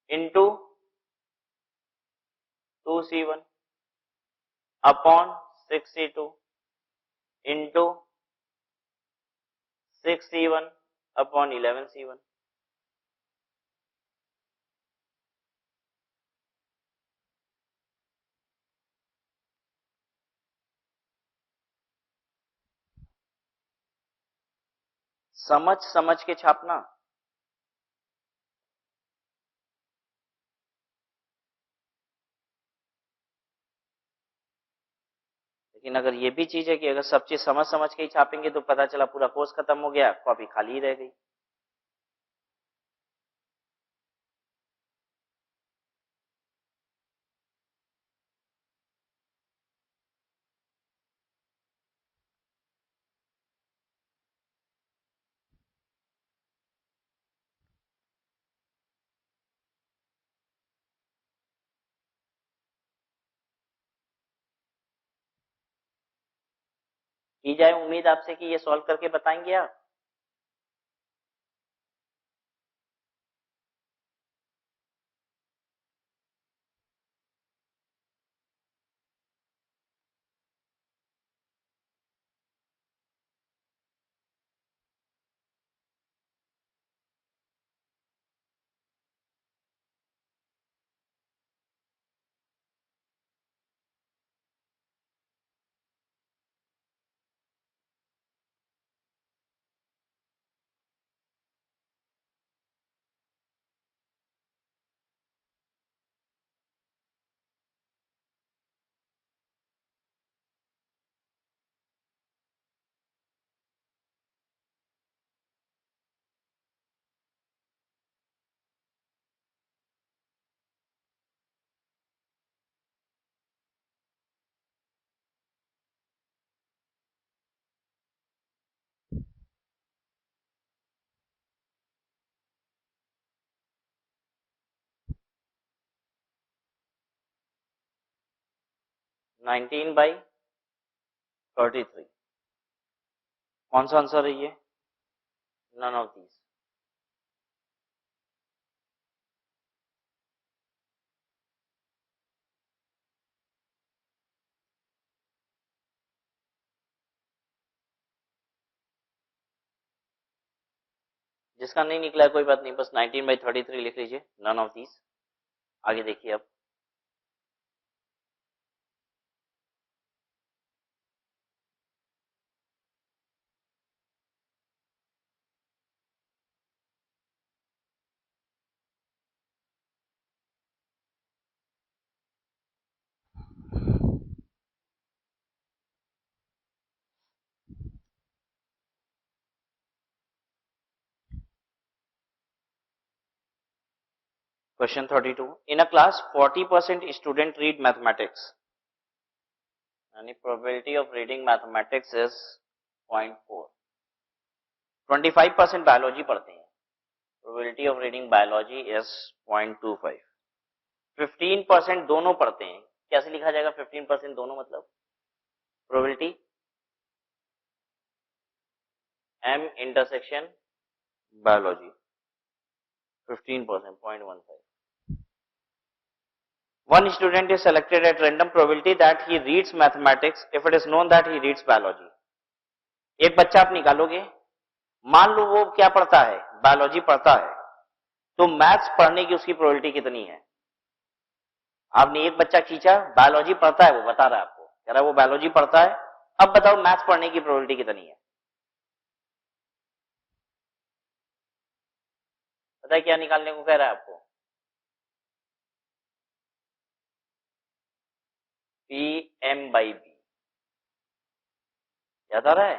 Speaker 1: into 2C1 upon 6C2 into 6C1 upon 11C1। समझ समझ के छापना। लेकिन अगर ये भी चीज है कि अगर सब चीज समझ समझ के ही छापेंगे तो पता चला पूरा कोर्स खत्म हो गया, कॉपी खाली ही रह गई। की जाए उम्मीद आपसे कि ये सॉल्व करके बताएंगे आप। 19/33। कौन सा आंसर है ये? None of these. जिसका नहीं निकला है कोई बात नहीं, बस 19/33 लिख लीजिए, नन ऑफ दीज। आगे देखिए अब। Question 32. In a class, 40% student read mathematics. यानी probability of reading mathematics is 0.4. 25% biology पढ़ते हैं. Probability of reading biology is 0.25. 15% दोनों पढ़ते हैं. कैसे लिखा जाएगा 15% दोनों मतलब? Probability M intersection biology 15%, 0.15. One student is selected at random probability that he reads mathematics if it is known that he reads biology. एक बच्चा आप निकालोगे, मान लो वो क्या पढ़ता है, बायोलॉजी पढ़ता है, तो मैथ्स पढ़ने की उसकी प्रोबेबिलिटी कितनी है? आपने एक बच्चा खींचा, बायोलॉजी पढ़ता है, वो बता रहा है आपको, कह रहा है वो बायोलॉजी पढ़ता है, अब बताओ मैथ्स पढ़ने की प्रोबेबिलिटी कितनी है? पता है क्या निकालने को कह रहा है आपको? P M by B. याद आ रहा है?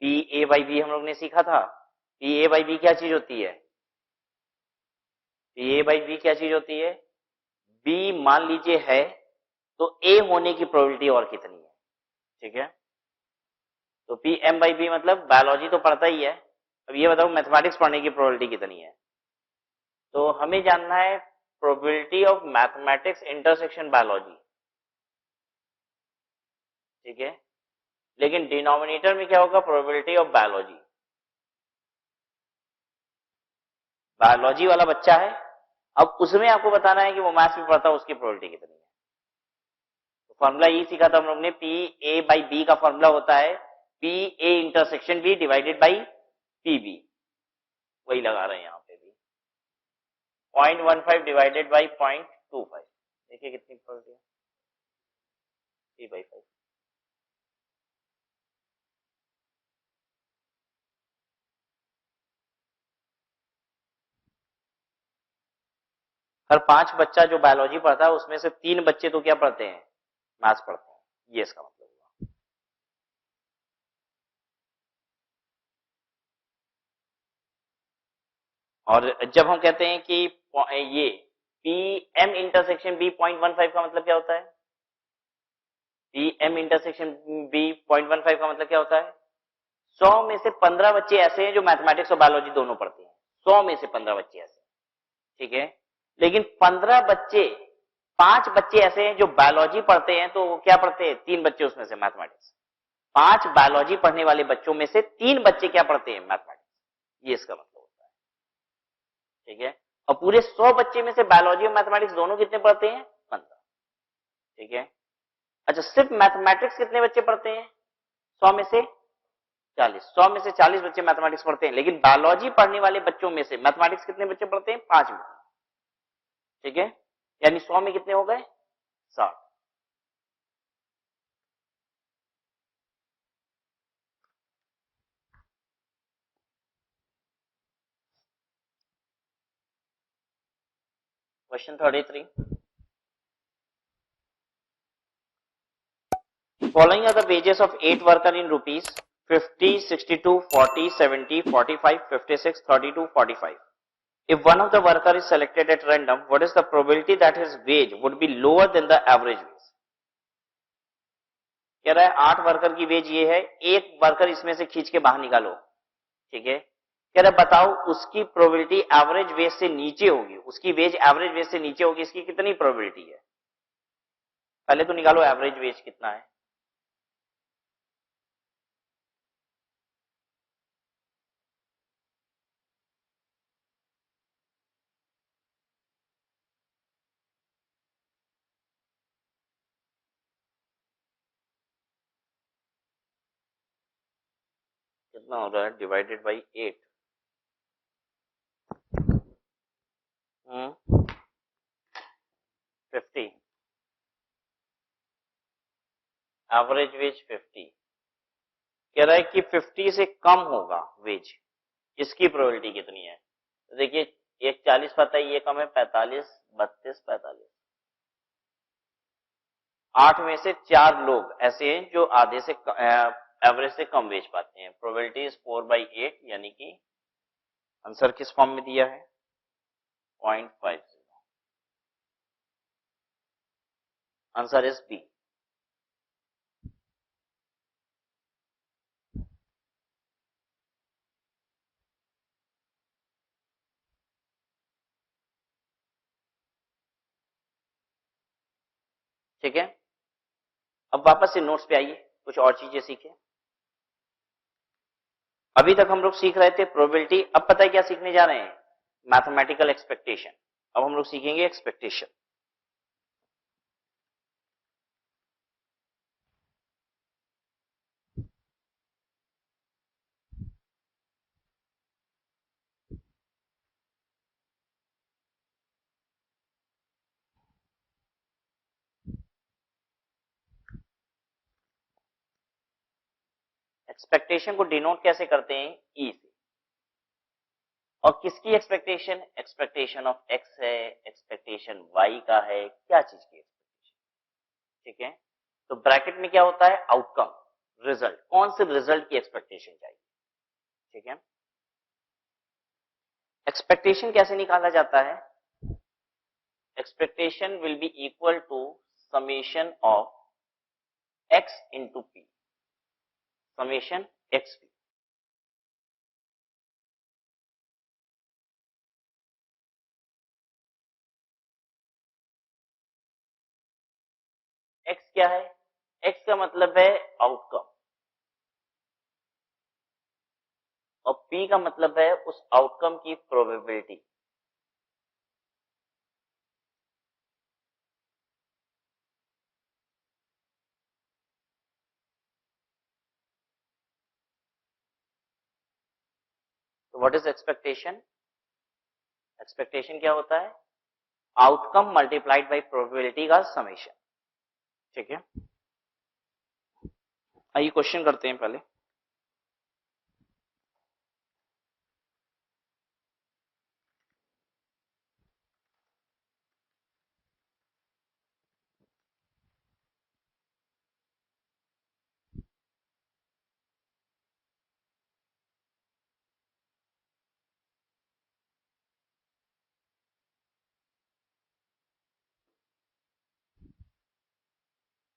Speaker 1: पी ए बाई बी हम लोग ने सीखा था। पी ए बाई बी क्या चीज होती है? पी ए बाई बी क्या चीज होती है? बी मान लीजिए है, तो ए होने की प्रोबेबिलिटी और कितनी है? ठीक है, तो पी एम बाई बी मतलब बायोलॉजी तो पढ़ता ही है, अब ये बताओ मैथमेटिक्स पढ़ने की प्रोबेबिलिटी कितनी है? तो हमें जानना है probability of mathematics intersection biology. ठीक है, लेकिन डिनोमिनेटर में क्या होगा? Probability of biology. बायोलॉजी वाला बच्चा है, अब उसमें आपको बताना है कि वो मैथ्स भी पढ़ता है, उसकी प्रोबेबिलिटी कितनी है। तो फॉर्मूला ये सीखा था हम लोग ने, पी ए बाई बी का फॉर्मूला होता है P A intersection B divided by P B, वही लगा रहे हैं यहां पे भी, 0.15 डिवाइडेड बाई 0.25। देखिए कितनी प्रोबेबिलिटी है, 3/5। हर 5 बच्चा जो बायोलॉजी पढ़ता है उसमें से 3 बच्चे तो क्या पढ़ते हैं? मैथ्स पढ़ते हैं, ये इसका मतलब हुआ। और जब हम कहते हैं कि ये पी एम इंटरसेक्शन बी 0.15 का मतलब क्या होता है? पी एम इंटरसेक्शन बी 0.15 का मतलब क्या होता है? 100 में से 15 बच्चे ऐसे हैं जो मैथमेटिक्स और बायोलॉजी दोनों पढ़ते हैं, 100 में से 15 बच्चे ऐसे, ठीक है, लेकिन 15 बच्चे, 5 बच्चे ऐसे हैं जो बायोलॉजी पढ़ते हैं, तो वो क्या पढ़ते हैं? 3 बच्चे उसमें से मैथमेटिक्स। 5 बायोलॉजी पढ़ने वाले बच्चों में से 3 बच्चे क्या पढ़ते हैं? मैथमेटिक्स, ये इसका मतलब होता है। ठीक है, और पूरे 100 बच्चे में से बायोलॉजी और मैथमेटिक्स दोनों कितने पढ़ते हैं? 15। ठीक है, अच्छा सिर्फ मैथमेटिक्स कितने बच्चे पढ़ते हैं? 100 में से 40। 100 में से 40 बच्चे मैथमेटिक्स पढ़ते हैं, लेकिन बायोलॉजी पढ़ने वाले बच्चों में से मैथमेटिक्स कितने बच्चे पढ़ते हैं? 5 बच्चे। ठीक है, यानी 100 में कितने हो गए? 60। Question 33। Following are the wages of 8 workers in rupees 50, 62, 40, 70, 45, 56, 32, 45. If one of the worker is selected at random, what is the probability that his wage would be lower than the average wage? कह रहा है 8 worker की veg ये है, एक worker इसमें से खींच के बाहर निकालो। ठीक है, कह रहा है बताओ उसकी प्रोबेबिलिटी एवरेज वेज से नीचे होगी, उसकी वेज एवरेज वेज से नीचे होगी, इसकी कितनी प्रोबेबिलिटी है? पहले तो निकालो एवरेज वेज कितना है। कितना हो रहा है डिवाइडेड बाई 8। 50। एवरेज वेज 50 कह रहा है कि 50 से कम होगा वेज, इसकी प्रोबेबिलिटी कितनी है? तो देखिए एक 40 पता है, ये कम है 45, 32, 45। 8 में से 4 लोग ऐसे हैं जो आधे से एवरेज से कम वेज पाते हैं। प्रोबेबिलिटी इज 4/8, यानी कि आंसर किस फॉर्म में दिया है? 0.50। Answer is B. ठीक है, अब वापस से नोट्स पे आइए, कुछ और चीजें सीखें। अभी तक हम लोग सीख रहे थे प्रोबेबिलिटी, अब पता है क्या सीखने जा रहे हैं? Mathematical expectation. अब हम लोग सीखेंगे एक्सपेक्टेशन। एक्सपेक्टेशन को डिनोट कैसे करते हैं? ई से। और किसकी एक्सपेक्टेशन? एक्सपेक्टेशन ऑफ एक्स है, एक्सपेक्टेशन वाई का है, क्या चीज की एक्सपेक्टेशन? ठीक है, तो ब्रैकेट में क्या होता है? Outcome, result. कौन से रिजल्ट की एक्सपेक्टेशन चाहिए? ठीक है, एक्सपेक्टेशन कैसे निकाला जाता है? Expectation will be equal to summation of X into P, summation X P. X क्या है? एक्स का मतलब है आउटकम, और पी का मतलब है उस आउटकम की प्रोबेबिलिटी। तो व्हाट इज एक्सपेक्टेशन? एक्सपेक्टेशन क्या होता है? आउटकम मल्टीप्लाइड बाई प्रोबेबिलिटी का समेशन। ठीक है, आइए क्वेश्चन करते हैं पहले।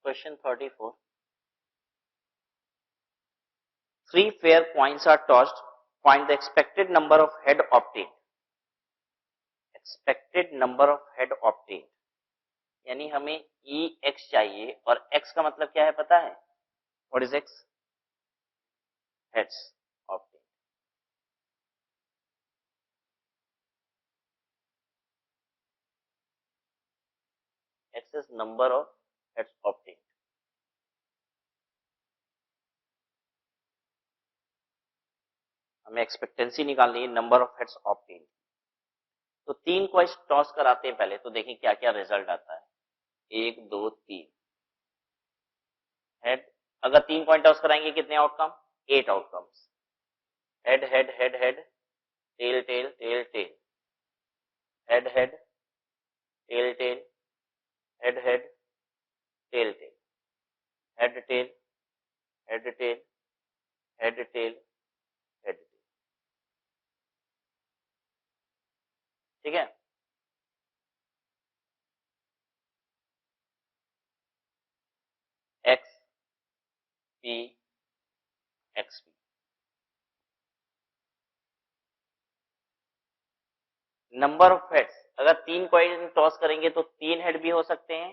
Speaker 1: Question 34। 3 fair coins are tossed, find the expected number of head obtained। Expected number of head obtained, यानी हमें ई एक्स चाहिए, और एक्स का मतलब क्या है पता है? What is x? Heads obtained. X is number of heads obtained. हमें एक्सपेक्टेंसी निकालनी है नंबर ऑफ हेड्स ऑब्टेन्ड। तो 3 कॉइन्स टॉस कराते हैं पहले, तो देखें क्या क्या रिजल्ट आता है। 1 2 3 हेड। अगर 3 कॉइन टॉस कराएंगे कितने outcome? 8 outcomes. Head head head head, tail tail tail tail, head head, tail tail, head head, tail tail, head tail, head tail, head tail, head tail. ठीक है, X P X P. Number of heads, अगर 3 coin toss करेंगे तो 3 head भी हो सकते हैं,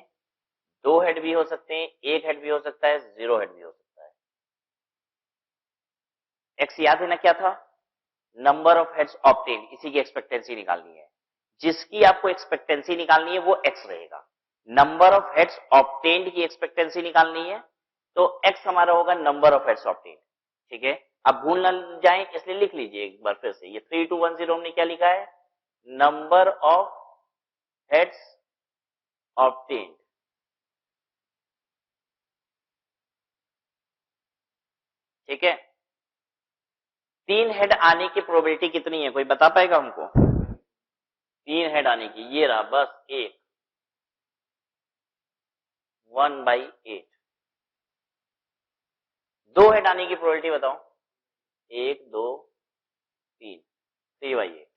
Speaker 1: 2 head भी हो सकते हैं, 1 हेड भी हो सकता है, 0 हेड भी हो सकता है। एक्स याद है ना क्या था? नंबर ऑफ हेड्स ऑब्टेन्ड, इसी की एक्सपेक्टेंसी निकालनी है। जिसकी आपको एक्सपेक्टेंसी निकालनी है वो एक्स रहेगा। नंबर ऑफ हेड्स ऑब्टेन्ड की एक्सपेक्टेंसी निकालनी है तो एक्स हमारा होगा नंबर ऑफ हेड्स ऑब्टेन्ड। ठीक है, अब भूल ना जाएं इसलिए लिख लीजिए एक बार फिर से। ये 3210 हमने क्या लिखा है? Number of heads obtained. ठीक है, 3 हेड आने की प्रोबेबिलिटी कितनी है, कोई बता पाएगा हमको? 3 हेड आने की, ये रहा बस एक, 1/8। 2 हेड आने की प्रोबेबिलिटी बताओ? 1 2 3, 3/8।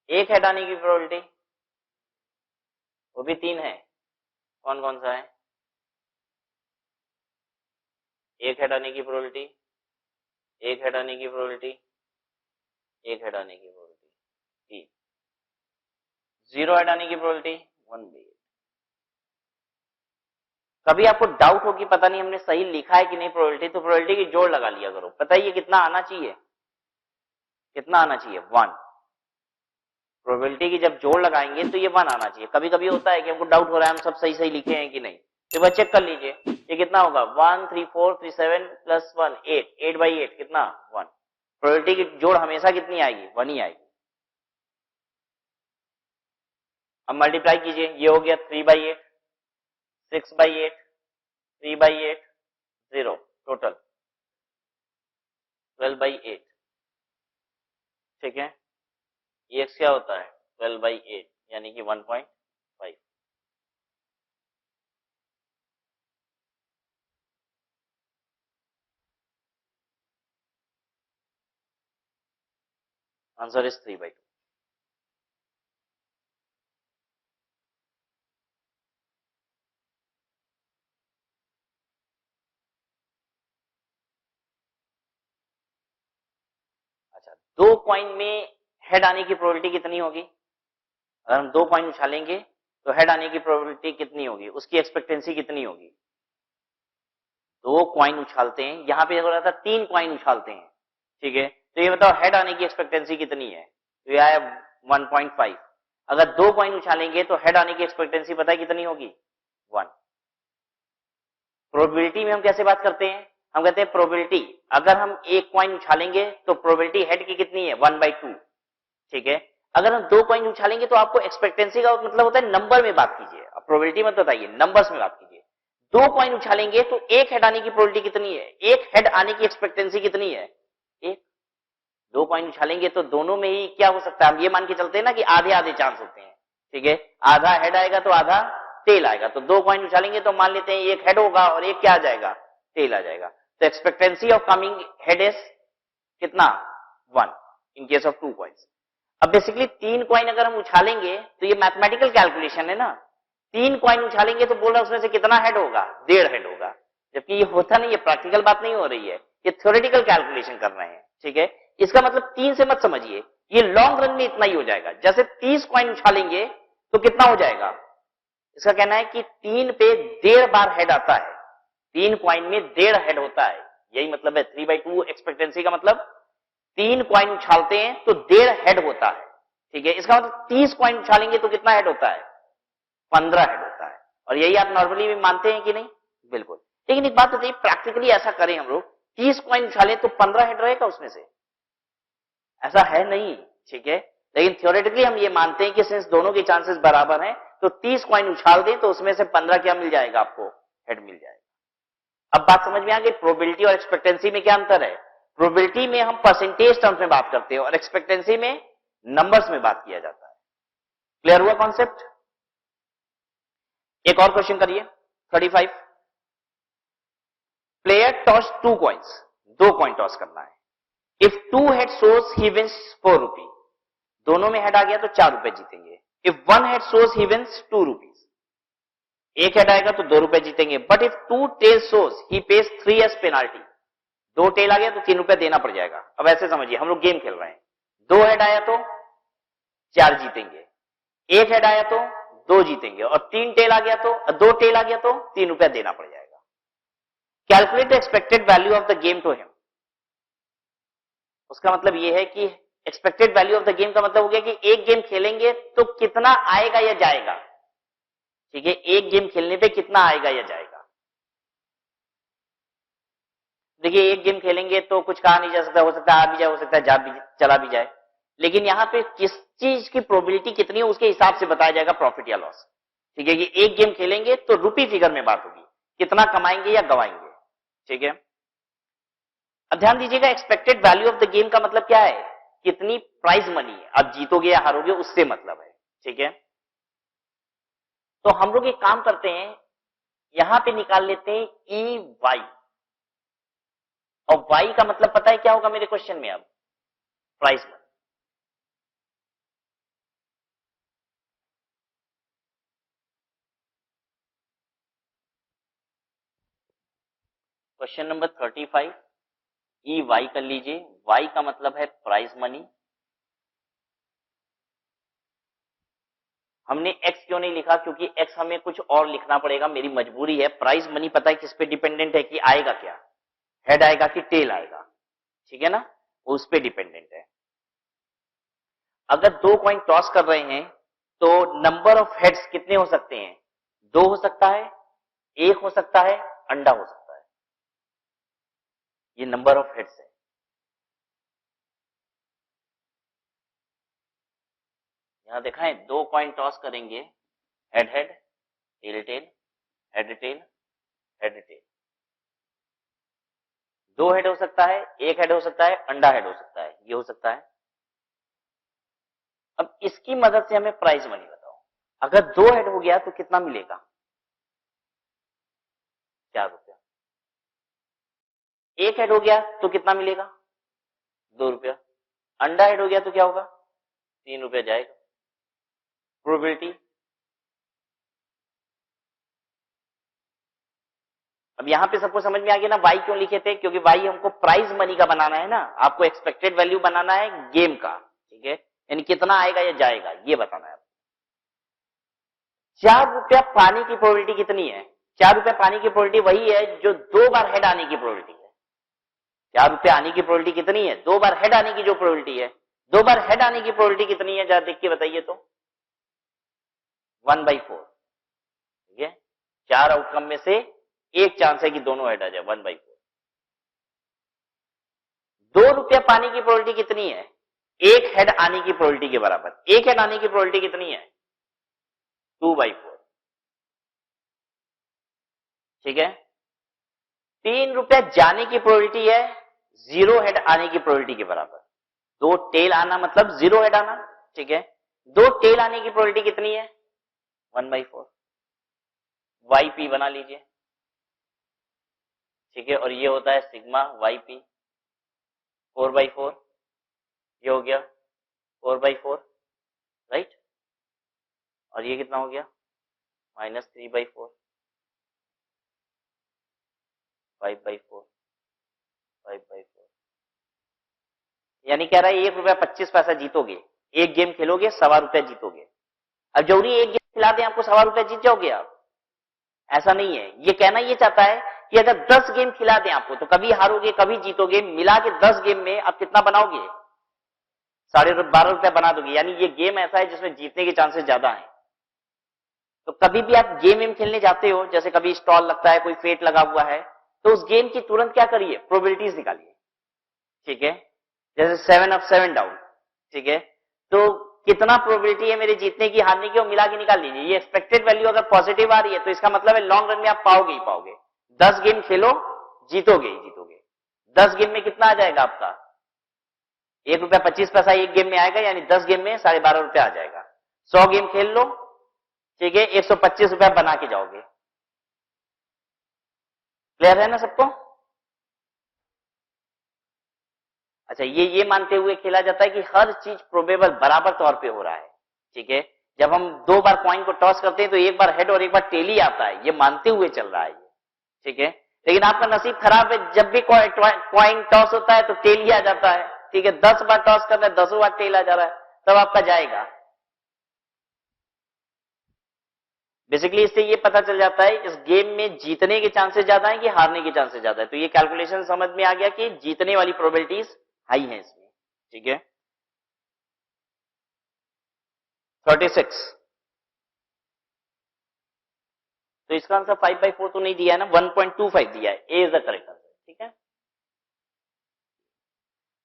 Speaker 1: एक हेड आने की प्रोबेबिलिटी वो भी 3 है। कौन कौन सा है? एक हेड आने की प्रोबेबिलिटी, एक हेड आने की प्रोबेबिलिटी, एक हेड आने की प्रोबेबिलिटी 3। 0 हेड आने की प्रोबेबिलिटी 1/8। कभी आपको डाउट हो कि पता नहीं हमने सही लिखा है कि नहीं प्रोबेबिलिटी, तो प्रोबेबिलिटी की जोड़ लगा लिया करो। पता है ये कितना आना चाहिए? कितना आना चाहिए? 1। प्रोबेबिलिटी की जब जोड़ लगाएंगे तो ये 1 आना चाहिए। कभी कभी होता है कि हमको डाउट हो रहा है हम सब सही सही लिखे हैं कि नहीं, तो बस चेक कर लीजिए ये कितना होगा? 1 3 4 3 7 प्लस 1 8, 8/8 कितना? 1। प्रोबेबिलिटी की जोड़ हमेशा कितनी आएगी? 1 ही आएगी। अब मल्टीप्लाई कीजिए, ये हो गया 3/8, 6/8, 3/8, 0, टोटल 12/8। ठीक है, ये एक्स क्या होता है? 12/8 यानी कि 1.5। Answer is 3/2। अच्छा, 2 कॉइन में हेड आने की प्रोबेबिलिटी कितनी होगी? अगर हम 2 कॉइन उछालेंगे तो हेड आने की प्रोबेबिलिटी कितनी होगी, उसकी एक्सपेक्टेंसी कितनी होगी? 2 कॉइन उछालते हैं, यहां पे अगर 3 कॉइन उछालते हैं, ठीक है, तो ये बताओ हेड आने की एक्सपेक्टेंसी कितनी है? तो ये आया 1.5। अगर 2 कॉइन उछालेंगे तो हेड आने की एक्सपेक्टेंसी पता है कितनी होगी? 1। प्रोबेबिलिटी में हम कैसे बात करते हैं? हम कहते हैं प्रोबेबिलिटी, अगर हम एक कॉइन उछालेंगे तो प्रोबेबिलिटी हेड की कितनी है? 1/2। ठीक है, अगर हम 2 कॉइन उछालेंगे तो आपको एक्सपेक्टेंसी का मतलब होता है नंबर में बात कीजिए। अब प्रोबेबिलिटी मत बताइए, नंबर्स में बात कीजिए। 2 कॉइन उछालेंगे तो एक हेड आने की प्रोबेबिलिटी कितनी है? एक हेड आने की एक्सपेक्टेंसी कितनी है? एक। 2 कॉइन उछालेंगे तो दोनों में ही क्या हो सकता है? हम ये मान के चलते हैं ना कि आधे आधे चांस होते हैं। ठीक है, आधा हेड आएगा तो आधा टेल आएगा। तो 2 कॉइन उछालेंगे तो मान लेते हैं एक हेड होगा और एक क्या आ जाएगा? टेल आ जाएगा। तो expectancy of coming head is कितना? 1 इन केस ऑफ 2 कॉइन्स। अब बेसिकली 3 कॉइन अगर हम उछालेंगे तो ये मैथमेटिकल कैलकुलेशन है ना, 3 कॉइन उछालेंगे तो बोल रहा है उसमें से कितना हेड होगा? 1.5 हेड होगा। जबकि ये होता नहीं है, प्रैक्टिकल बात नहीं हो रही है, ये थ्योरेटिकल कैलकुलेशन कर रहे हैं। ठीक है, इसका मतलब 3 से मत समझिए, ये लॉन्ग रन में इतना ही हो जाएगा। जैसे 30 कॉइन उछालेंगे तो कितना हो जाएगा? इसका कहना है कि 3 पे 1.5 बार हेड आता है। 3 कॉइन में 1.5 हेड होता है, यही मतलब है 3/2 एक्सपेक्टेंसी का मतलब। 3 कॉइन उछालते हैं तो 1.5 हेड होता है। ठीक है, इसका मतलब 30 कॉइन उछालेंगे तो कितना हेड होता है? 15 हेड होता है। और यही आप नॉर्मली भी मानते हैं कि नहीं? बिल्कुल। लेकिन एक बात बताइए, प्रैक्टिकली ऐसा करें हम लोग, 30 कॉइन उछालें तो 15 हेड रहेगा उसमें से? ऐसा है नहीं। ठीक है, लेकिन थ्योरेटिकली हम ये मानते हैं कि सिंस दोनों के चांसेस बराबर हैं तो 30 कॉइन उछाल दें तो उसमें से 15 क्या मिल जाएगा? आपको हेड मिल जाएगा। अब बात समझ में आ गई प्रोबेबिलिटी और एक्सपेक्टेंसी में क्या अंतर है? प्रोबेबिलिटी में हम परसेंटेज टर्म्स में बात करते हैं और एक्सपेक्टेंसी में नंबर्स में बात किया जाता है। क्लियर हुआ कॉन्सेप्ट? एक और क्वेश्चन करिए, 35। Player toss 2 coins, 2 coin toss करना है। If 2 head shows he wins 4 rupees, दोनों में हेड आ गया तो 4 रुपए जीतेंगे। If 1 head shows he wins 2 rupees, एक हेड आएगा तो 2 रुपए जीतेंगे। But if 2 tail shows he pays 3 as penalty, 2 tail आ गया तो 3 रुपए देना पड़ जाएगा। अब ऐसे समझिए हम लोग गेम खेल रहे हैं, 2 हेड आया तो 4 जीतेंगे, एक हेड आया तो 2 जीतेंगे, और 3 टेल आ गया तो 2 टेल आ गया तो 3 रुपया देना पड़ जाएगा। Calculate expected value of the game to him. उसका मतलब यह है कि expected value of the game का मतलब हो गया कि एक गेम खेलेंगे तो कितना आएगा या जाएगा। ठीक है, एक गेम खेलने पे कितना आएगा या जाएगा। देखिए, एक गेम खेलेंगे तो कुछ कहा नहीं जा सकता, हो सकता है आ भी जाए, हो सकता है जा भी चला भी जाए, लेकिन यहां पे किस चीज की प्रोबेबिलिटी कितनी है उसके हिसाब से बताया जाएगा प्रॉफिट या लॉस। ठीक है, कि एक गेम खेलेंगे तो रुपी फिगर में बात होगी, कितना कमाएंगे या गवाएंगे। ठीक है, अब ध्यान दीजिएगा, expected value of the game का मतलब क्या है, कितनी प्राइज मनी है, आप जीतोगे या हारोगे उससे मतलब है। ठीक है, तो हम लोग एक काम करते हैं, यहां पे निकाल लेते हैं ई वाई, और वाई का मतलब पता है क्या होगा मेरे क्वेश्चन में, अब prize money. Question number 35 E Y कर लीजिए, वाई का मतलब है प्राइज मनी। हमने एक्स क्यों नहीं लिखा, क्योंकि एक्स हमें कुछ और लिखना पड़ेगा, मेरी मजबूरी है। प्राइज मनी पता है किस पे डिपेंडेंट है, कि आएगा क्या, हेड आएगा कि टेल आएगा। ठीक है ना, उस पे डिपेंडेंट है। अगर 2 कॉइन टॉस कर रहे हैं तो नंबर ऑफ हेड्स कितने हो सकते हैं, 2 हो सकता है, 1 हो सकता है, अंडा हो सकता है। ये नंबर ऑफ हेड्स है। यहां देखा है, 2 कॉइन टॉस करेंगे, head head, tail tail, head tail, head tail. 2 head हो सकता है, 1 हेड हो सकता है, अंडा हेड हो सकता है, ये हो सकता है। अब इसकी मदद से हमें प्राइज मनी बताओ। अगर 2 हेड हो गया तो कितना मिलेगा, 4 रुपया। 1 हेड हो गया तो कितना मिलेगा, 2 रुपया। अंडा हेड हो गया तो क्या होगा, 3 रुपया जाएगा। प्रोबेबिलिटी, अब यहां पे सबको समझ में आ गया ना, वाई क्यों लिखे थे, क्योंकि वाई हमको प्राइज मनी का बनाना है ना, आपको एक्सपेक्टेड वैल्यू बनाना है गेम का। ठीक है, यानी कितना आएगा या जाएगा ये बताना है। 4 रुपया पाने की प्रोबेबिलिटी कितनी है, 4 रुपया पाने की प्रोबेबिलिटी वही है जो 2 बार हेड आने की प्रोबेबिलिटी है। 4 रुपया आने की प्रोबेबिलिटी कितनी है, 2 बार हेड आने की जो प्रोबेबिलिटी है, 2 बार हेड आने की प्रोबेबिलिटी कितनी है, जरा देख के बताइए तो, 1/4। ठीक है, 4 आउटकम में से एक चांस है कि दोनों हेड आ जाए, 1/4। 2 रुपया पाने की प्रोबेबिलिटी कितनी है, एक हेड आने की प्रोबेबिलिटी के बराबर। एक हेड आने की प्रोबेबिलिटी कितनी है, 2/4। ठीक है, 3 रुपया जाने की प्रोबेबिलिटी है 0 हेड आने की प्रोबेबिलिटी के बराबर। 2 टेल आना मतलब 0 हेड आना। ठीक है, 2 टेल आने की प्रोबेबिलिटी कितनी है, 1/4। YP बना लीजिए। ठीक है, और ये होता है सिग्मा YP, 4/4। ये हो गया 4/4, राइट। और ये कितना हो गया, -3/4, 5/4, 5/4। यानी कह रहा है 1 रुपया 25 पैसा जीतोगे, एक गेम खेलोगे, 1.25 रुपया जीतोगे। अब जरूरी एक गेम खिला दे आपको 1.25 रुपया जीत जाओगे आप, ऐसा नहीं है। ये कहना ये चाहता है कि अगर 10 गेम खिला दें आपको तो कभी हारोगे कभी जीतोगे, मिला के 10 गेम में आप कितना बनाओगे, 12.5 रुपया बना दोगे। यानी ये गेम ऐसा है जिसमें जीतने के चांसेस ज्यादा हैं। तो कभी भी आप गेम खेलने जाते हो, जैसे कभी स्टॉल लगता है, कोई फेट लगा हुआ है, तो उस गेम की तुरंत क्या करिए, प्रोबेबिलिटीज निकालिए। ठीक है, जैसे 7 अप 7 डाउन। ठीक है, तो कितना प्रोबेबिलिटी है मेरे जीतने की हारने की, और मिला के निकाल लीजिए। ये एक्सपेक्टेड वैल्यू अगर पॉजिटिव आ रही है तो इसका मतलब है लॉन्ग रन में आप पाओगे ही पाओगे। 10 गेम खेलो, जीतोगे ही जीतोगे। 10 गेम में कितना आ जाएगा आपका, 1 रुपया 25 पैसा एक गेम में आएगा, यानी 10 गेम में 12.5 रुपया आ जाएगा। 100 गेम खेल लो, ठीक है, 125 रुपया बना के जाओगे। क्लियर है ना सबको। अच्छा, ये मानते हुए खेला जाता है कि हर चीज प्रोबेबल बराबर तौर पे हो रहा है। ठीक है, जब हम 2 बार कॉइन को टॉस करते हैं तो एक बार हेड और एक बार टेल ही आता है, ये मानते हुए चल रहा है ये। ठीक है, लेकिन आपका नसीब खराब है, जब भी कॉइन टॉस होता है तो टेल ही आ जाता है। ठीक है, 10 बार टॉस कर रहा है, 10 बार टेल आ जा रहा है, तब आपका जाएगा। बेसिकली इससे ये पता चल जाता है इस गेम में जीतने के चांसेस ज्यादा है कि हारने के चांसेस ज्यादा है। तो ये कैलकुलेशन समझ में आ गया कि जीतने वाली प्रोबेबिलिटीज हाई है इसमें। ठीक है, 36। तो इसका आंसर 5/4 तो नहीं दिया है ना, 1.25 दिया है। A is the correct answer. ठीक है,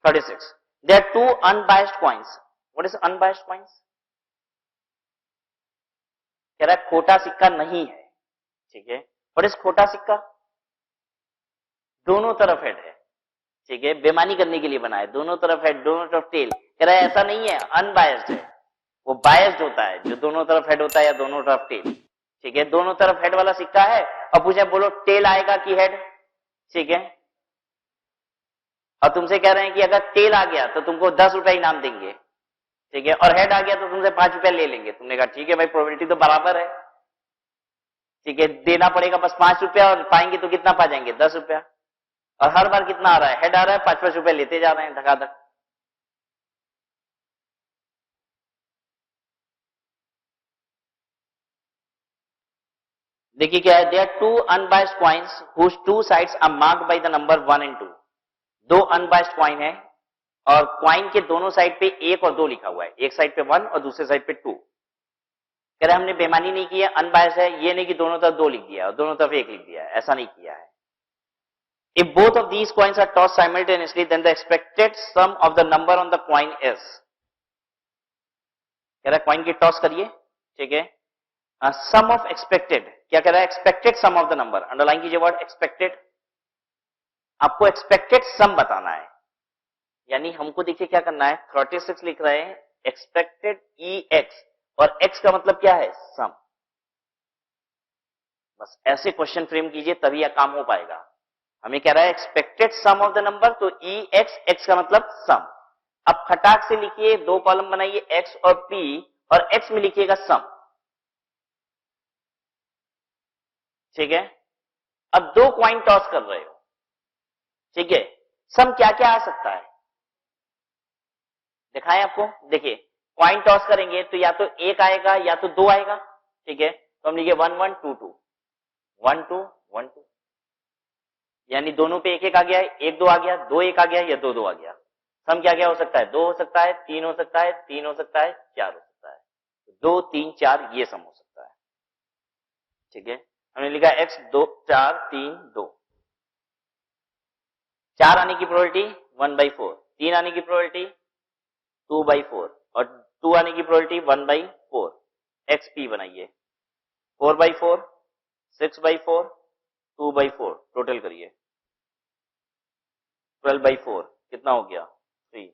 Speaker 1: 36। There are 2 unbiased coins. What is unbiased coins? कह रहा है खोटा सिक्का नहीं है। ठीक है, व्हाट इज खोटा सिक्का? दोनों तरफ हेड है। ठीक है, बेमानी करने के लिए बना है, दोनों तरफ हेड दोनों तरफ टेल। कह रहा है ऐसा नहीं है, अनबायस्ड है। वो बायस्ड होता है जो दोनों तरफ हेड होता है या दोनों तरफ टेल। ठीक है, दोनों तरफ हेड वाला सिक्का है और पूछे बोलो टेल आएगा कि हेड। ठीक है, और तुमसे कह रहे हैं कि अगर टेल आ गया तो तुमको 10 रुपया इनाम देंगे। ठीक है, और हेड आ गया तो तुमसे 5 रुपया ले लेंगे। तुमने कहा ठीक है भाई, प्रोबेबिलिटी तो बराबर है। ठीक है, देना पड़ेगा बस 5 रुपया और पाएंगे तो कितना पा जाएंगे? 10 रुपया। और हर बार कितना आ रहा है? हेड आ रहा है, 5-5 रुपया लेते जा रहे हैं धकाधक। देखिए क्या है, there are 2 unbiased coins whose 2 sides are marked by the number 1 and 2। दो अनबायस्ड कॉइन है और कॉइन के दोनों साइड पे 1 और 2 लिखा हुआ है। एक साइड पे 1 और दूसरे साइड पे 2। कह रहे हमने बेमानी नहीं की है, अनबायस्ड है। ये नहीं कि दोनों तरफ 2 लिख दिया और दोनों तरफ 1 लिख दिया है, ऐसा नहीं किया है। If both of these coins are tossed simultaneously, then the expected sum of the number on the coin is। कह रहा है कॉइन की टॉस करिए। ठीक है, सम ऑफ एक्सपेक्टेड, क्या कह रहा है? Expected sum of the number. Underline कीजिए वर्ड एक्सपेक्टेड। आपको एक्सपेक्टेड सम बताना है, यानी हमको देखिए क्या करना है। 36 लिख रहे हैं, एक्सपेक्टेड ई एक्स, और एक्स का मतलब क्या है? सम। बस ऐसे क्वेश्चन फ्रेम कीजिए तभी यह काम हो पाएगा। हमें कह रहा है expected sum of the number, तो ई एक्स, एक्स का मतलब सम। अब खटाक से लिखिए, 2 कॉलम बनाइए, एक्स और पी, और एक्स में लिखिएगा सम। ठीक है, अब 2 कॉइन टॉस कर रहे हो। ठीक है, सम क्या क्या आ सकता है दिखाएं आपको। देखिए कॉइन टॉस करेंगे तो या तो 1 आएगा या तो 2 आएगा। ठीक है, तो हम लिखिए 1 1 2 2, 1 2 1 2, यानी दोनों पे 1 1 आ गया है, 1 2 आ गया, 2 1 आ गया या 2 2 आ गया। सम क्या क्या हो सकता है? 2 हो सकता है, 3 हो सकता है, 3 हो सकता है, 4 हो सकता है। 2 3 4 ये सम हो सकता है। ठीक है, हमने लिखा x 2 4 3 2। 4 आने की प्रोबेबिलिटी 1/4, 3 आने की प्रोबेबिलिटी 2/4 और 2 आने की प्रोबेबिलिटी 1/4। एक्स पी बनाइए, 4/4, 6/4, 2/4, टोटल करिए 12/4, कितना हो गया? 3।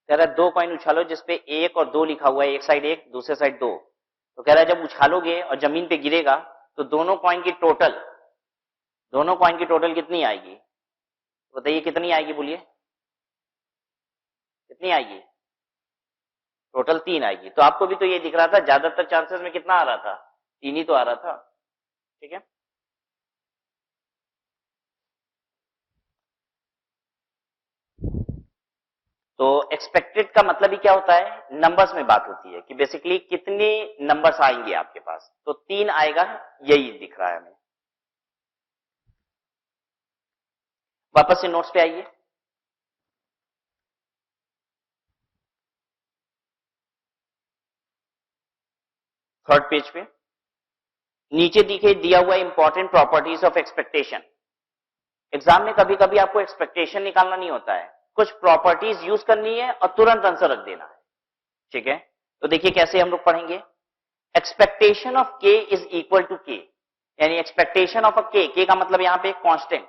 Speaker 1: कह रहा है 2 कॉइन उछालो जिसपे 1 और 2 लिखा हुआ है, एक साइड 1 दूसरे साइड 2। तो कह रहा है जब उछालोगे और जमीन पे गिरेगा तो दोनों कॉइन की टोटल कितनी आएगी? बताइए कितनी आएगी, बोलिए कितनी आएगी? टोटल 3 आएगी। तो आपको भी तो ये दिख रहा था, ज्यादातर चांसेस में कितना आ रहा था? 3 ही तो आ रहा था। ठीक है, तो एक्सपेक्टेड का मतलब ही क्या होता है? नंबर्स में बात होती है कि बेसिकली कितने नंबर्स आएंगे आपके पास। तो 3 आएगा, यही दिख रहा है हमें। वापस से नोट्स पे आइए। थर्ड पेज पे नीचे दिया हुआ important properties of expectation. Exam में कभी कभी आपको एक्सपेक्टेशन निकालना नहीं होता है, कुछ प्रॉपर्टीज यूज करनी है और तुरंत आंसर रख देना है। ठीक है, तो देखिए कैसे हम लोग पढ़ेंगे। एक्सपेक्टेशन ऑफ के इज इक्वल टू के, यानी एक्सपेक्टेशन ऑफ अ के का मतलब यहां पे कांस्टेंट।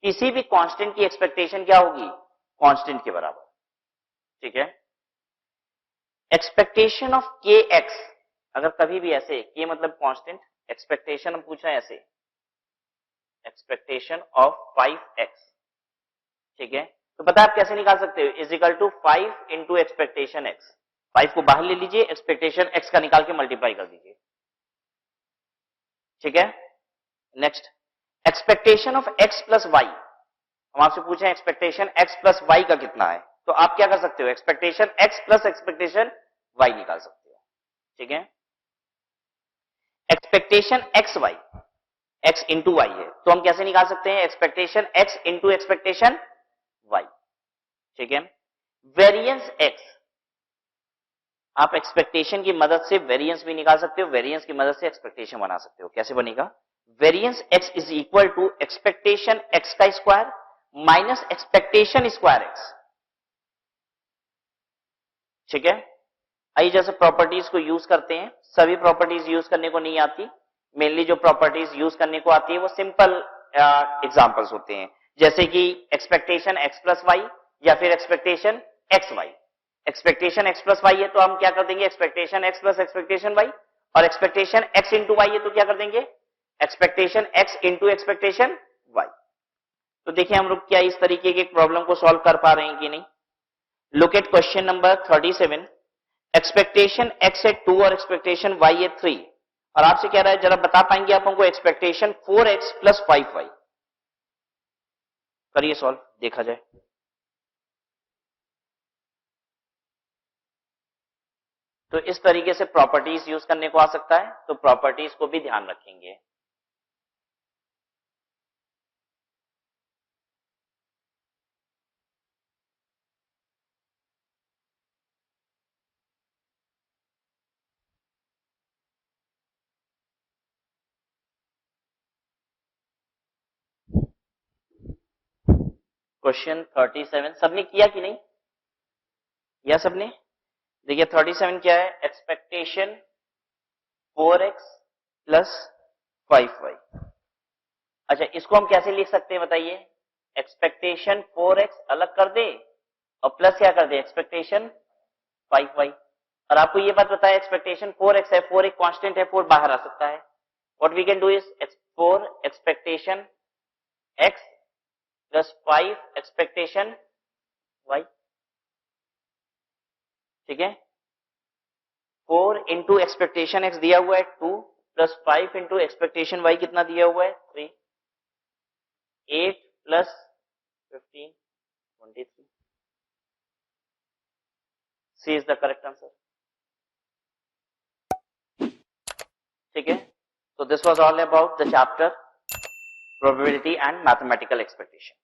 Speaker 1: किसी भी कांस्टेंट की एक्सपेक्टेशन क्या होगी? कांस्टेंट के बराबर। ठीक है, एक्सपेक्टेशन ऑफ के एक्स, अगर कभी भी ऐसे के मतलब कांस्टेंट, एक्सपेक्टेशन हम पूछ रहे हैं ऐसे, एक्सपेक्टेशन ऑफ 5x। ठीक है, तो पता है आप कैसे निकाल सकते हो? Is equal to 5 into expectation X. 5 को बाहर ले लीजिए, एक्सपेक्टेशन एक्स का निकाल के मल्टीप्लाई कर दीजिए। ठीक है, next expectation of x plus Y. हम आपसे पूछे एक्सपेक्टेशन x प्लस वाई का कितना है, तो आप क्या कर सकते हो, expectation x plus expectation y निकाल सकते हो। ठीक है, expectation X Y x into Y है, तो हम कैसे निकाल सकते हैं, expectation x into expectation y। ठीक है, वेरिएंस x, आप एक्सपेक्टेशन की मदद से वेरिएंस भी निकाल सकते हो, वेरिएंस की मदद से एक्सपेक्टेशन बना सकते हो। कैसे बनेगा, variance x is equal to expectation x का square minus expectation square x। ठीक है, आइए जैसे प्रॉपर्टीज को यूज करते हैं, सभी प्रॉपर्टीज यूज करने को नहीं आती, मेनली जो प्रॉपर्टीज यूज करने को आती है वो सिंपल एग्जांपल्स होते हैं, जैसे कि एक्सपेक्टेशन x प्लस वाई या फिर expectation X Y. Expectation x plus Y है तो हम क्या कर देंगे, expectation x plus expectation y, और एक्सपेक्टेशन x इंटू वाई है तो क्या कर देंगे, expectation x into expectation y। तो देखिए हम लोग क्या इस तरीके के प्रॉब्लम को सॉल्व कर पा रहे हैं कि नहीं। Look at question number 37, expectation x है 2 और एक्सपेक्टेशन y है 3, और आपसे कह रहा है जरा बता पाएंगे आप हमको एक्सपेक्टेशन 4x प्लस 5y। करिए सॉल्व, देखा जाए। तो इस तरीके से प्रॉपर्टीज यूज करने को आ सकता है, तो प्रॉपर्टीज को भी ध्यान रखेंगे। क्वेश्चन 37 सबने किया कि नहीं, या सबने, देखिए 37 क्या है, एक्सपेक्टेशन 4x प्लस 5y। अच्छा, इसको हम कैसे लिख सकते हैं बताइए, एक्सपेक्टेशन 4x अलग कर दे और प्लस क्या कर दे, एक्सपेक्टेशन 5y। और आपको ये बात बताया एक्सपेक्टेशन 4x है, 4 एक कांस्टेंट है, 4 बाहर आ सकता है। What we can do is 4 expectation x plus 5 expectation y। ठीक है, 4 इंटू एक्सपेक्टेशन x दिया हुआ है 2 प्लस 5 इंटू एक्सपेक्टेशन y कितना दिया हुआ है 3, 8 plus 15 23। C is the correct answer. ठीक है, so this was all about the chapter probability and mathematical expectation.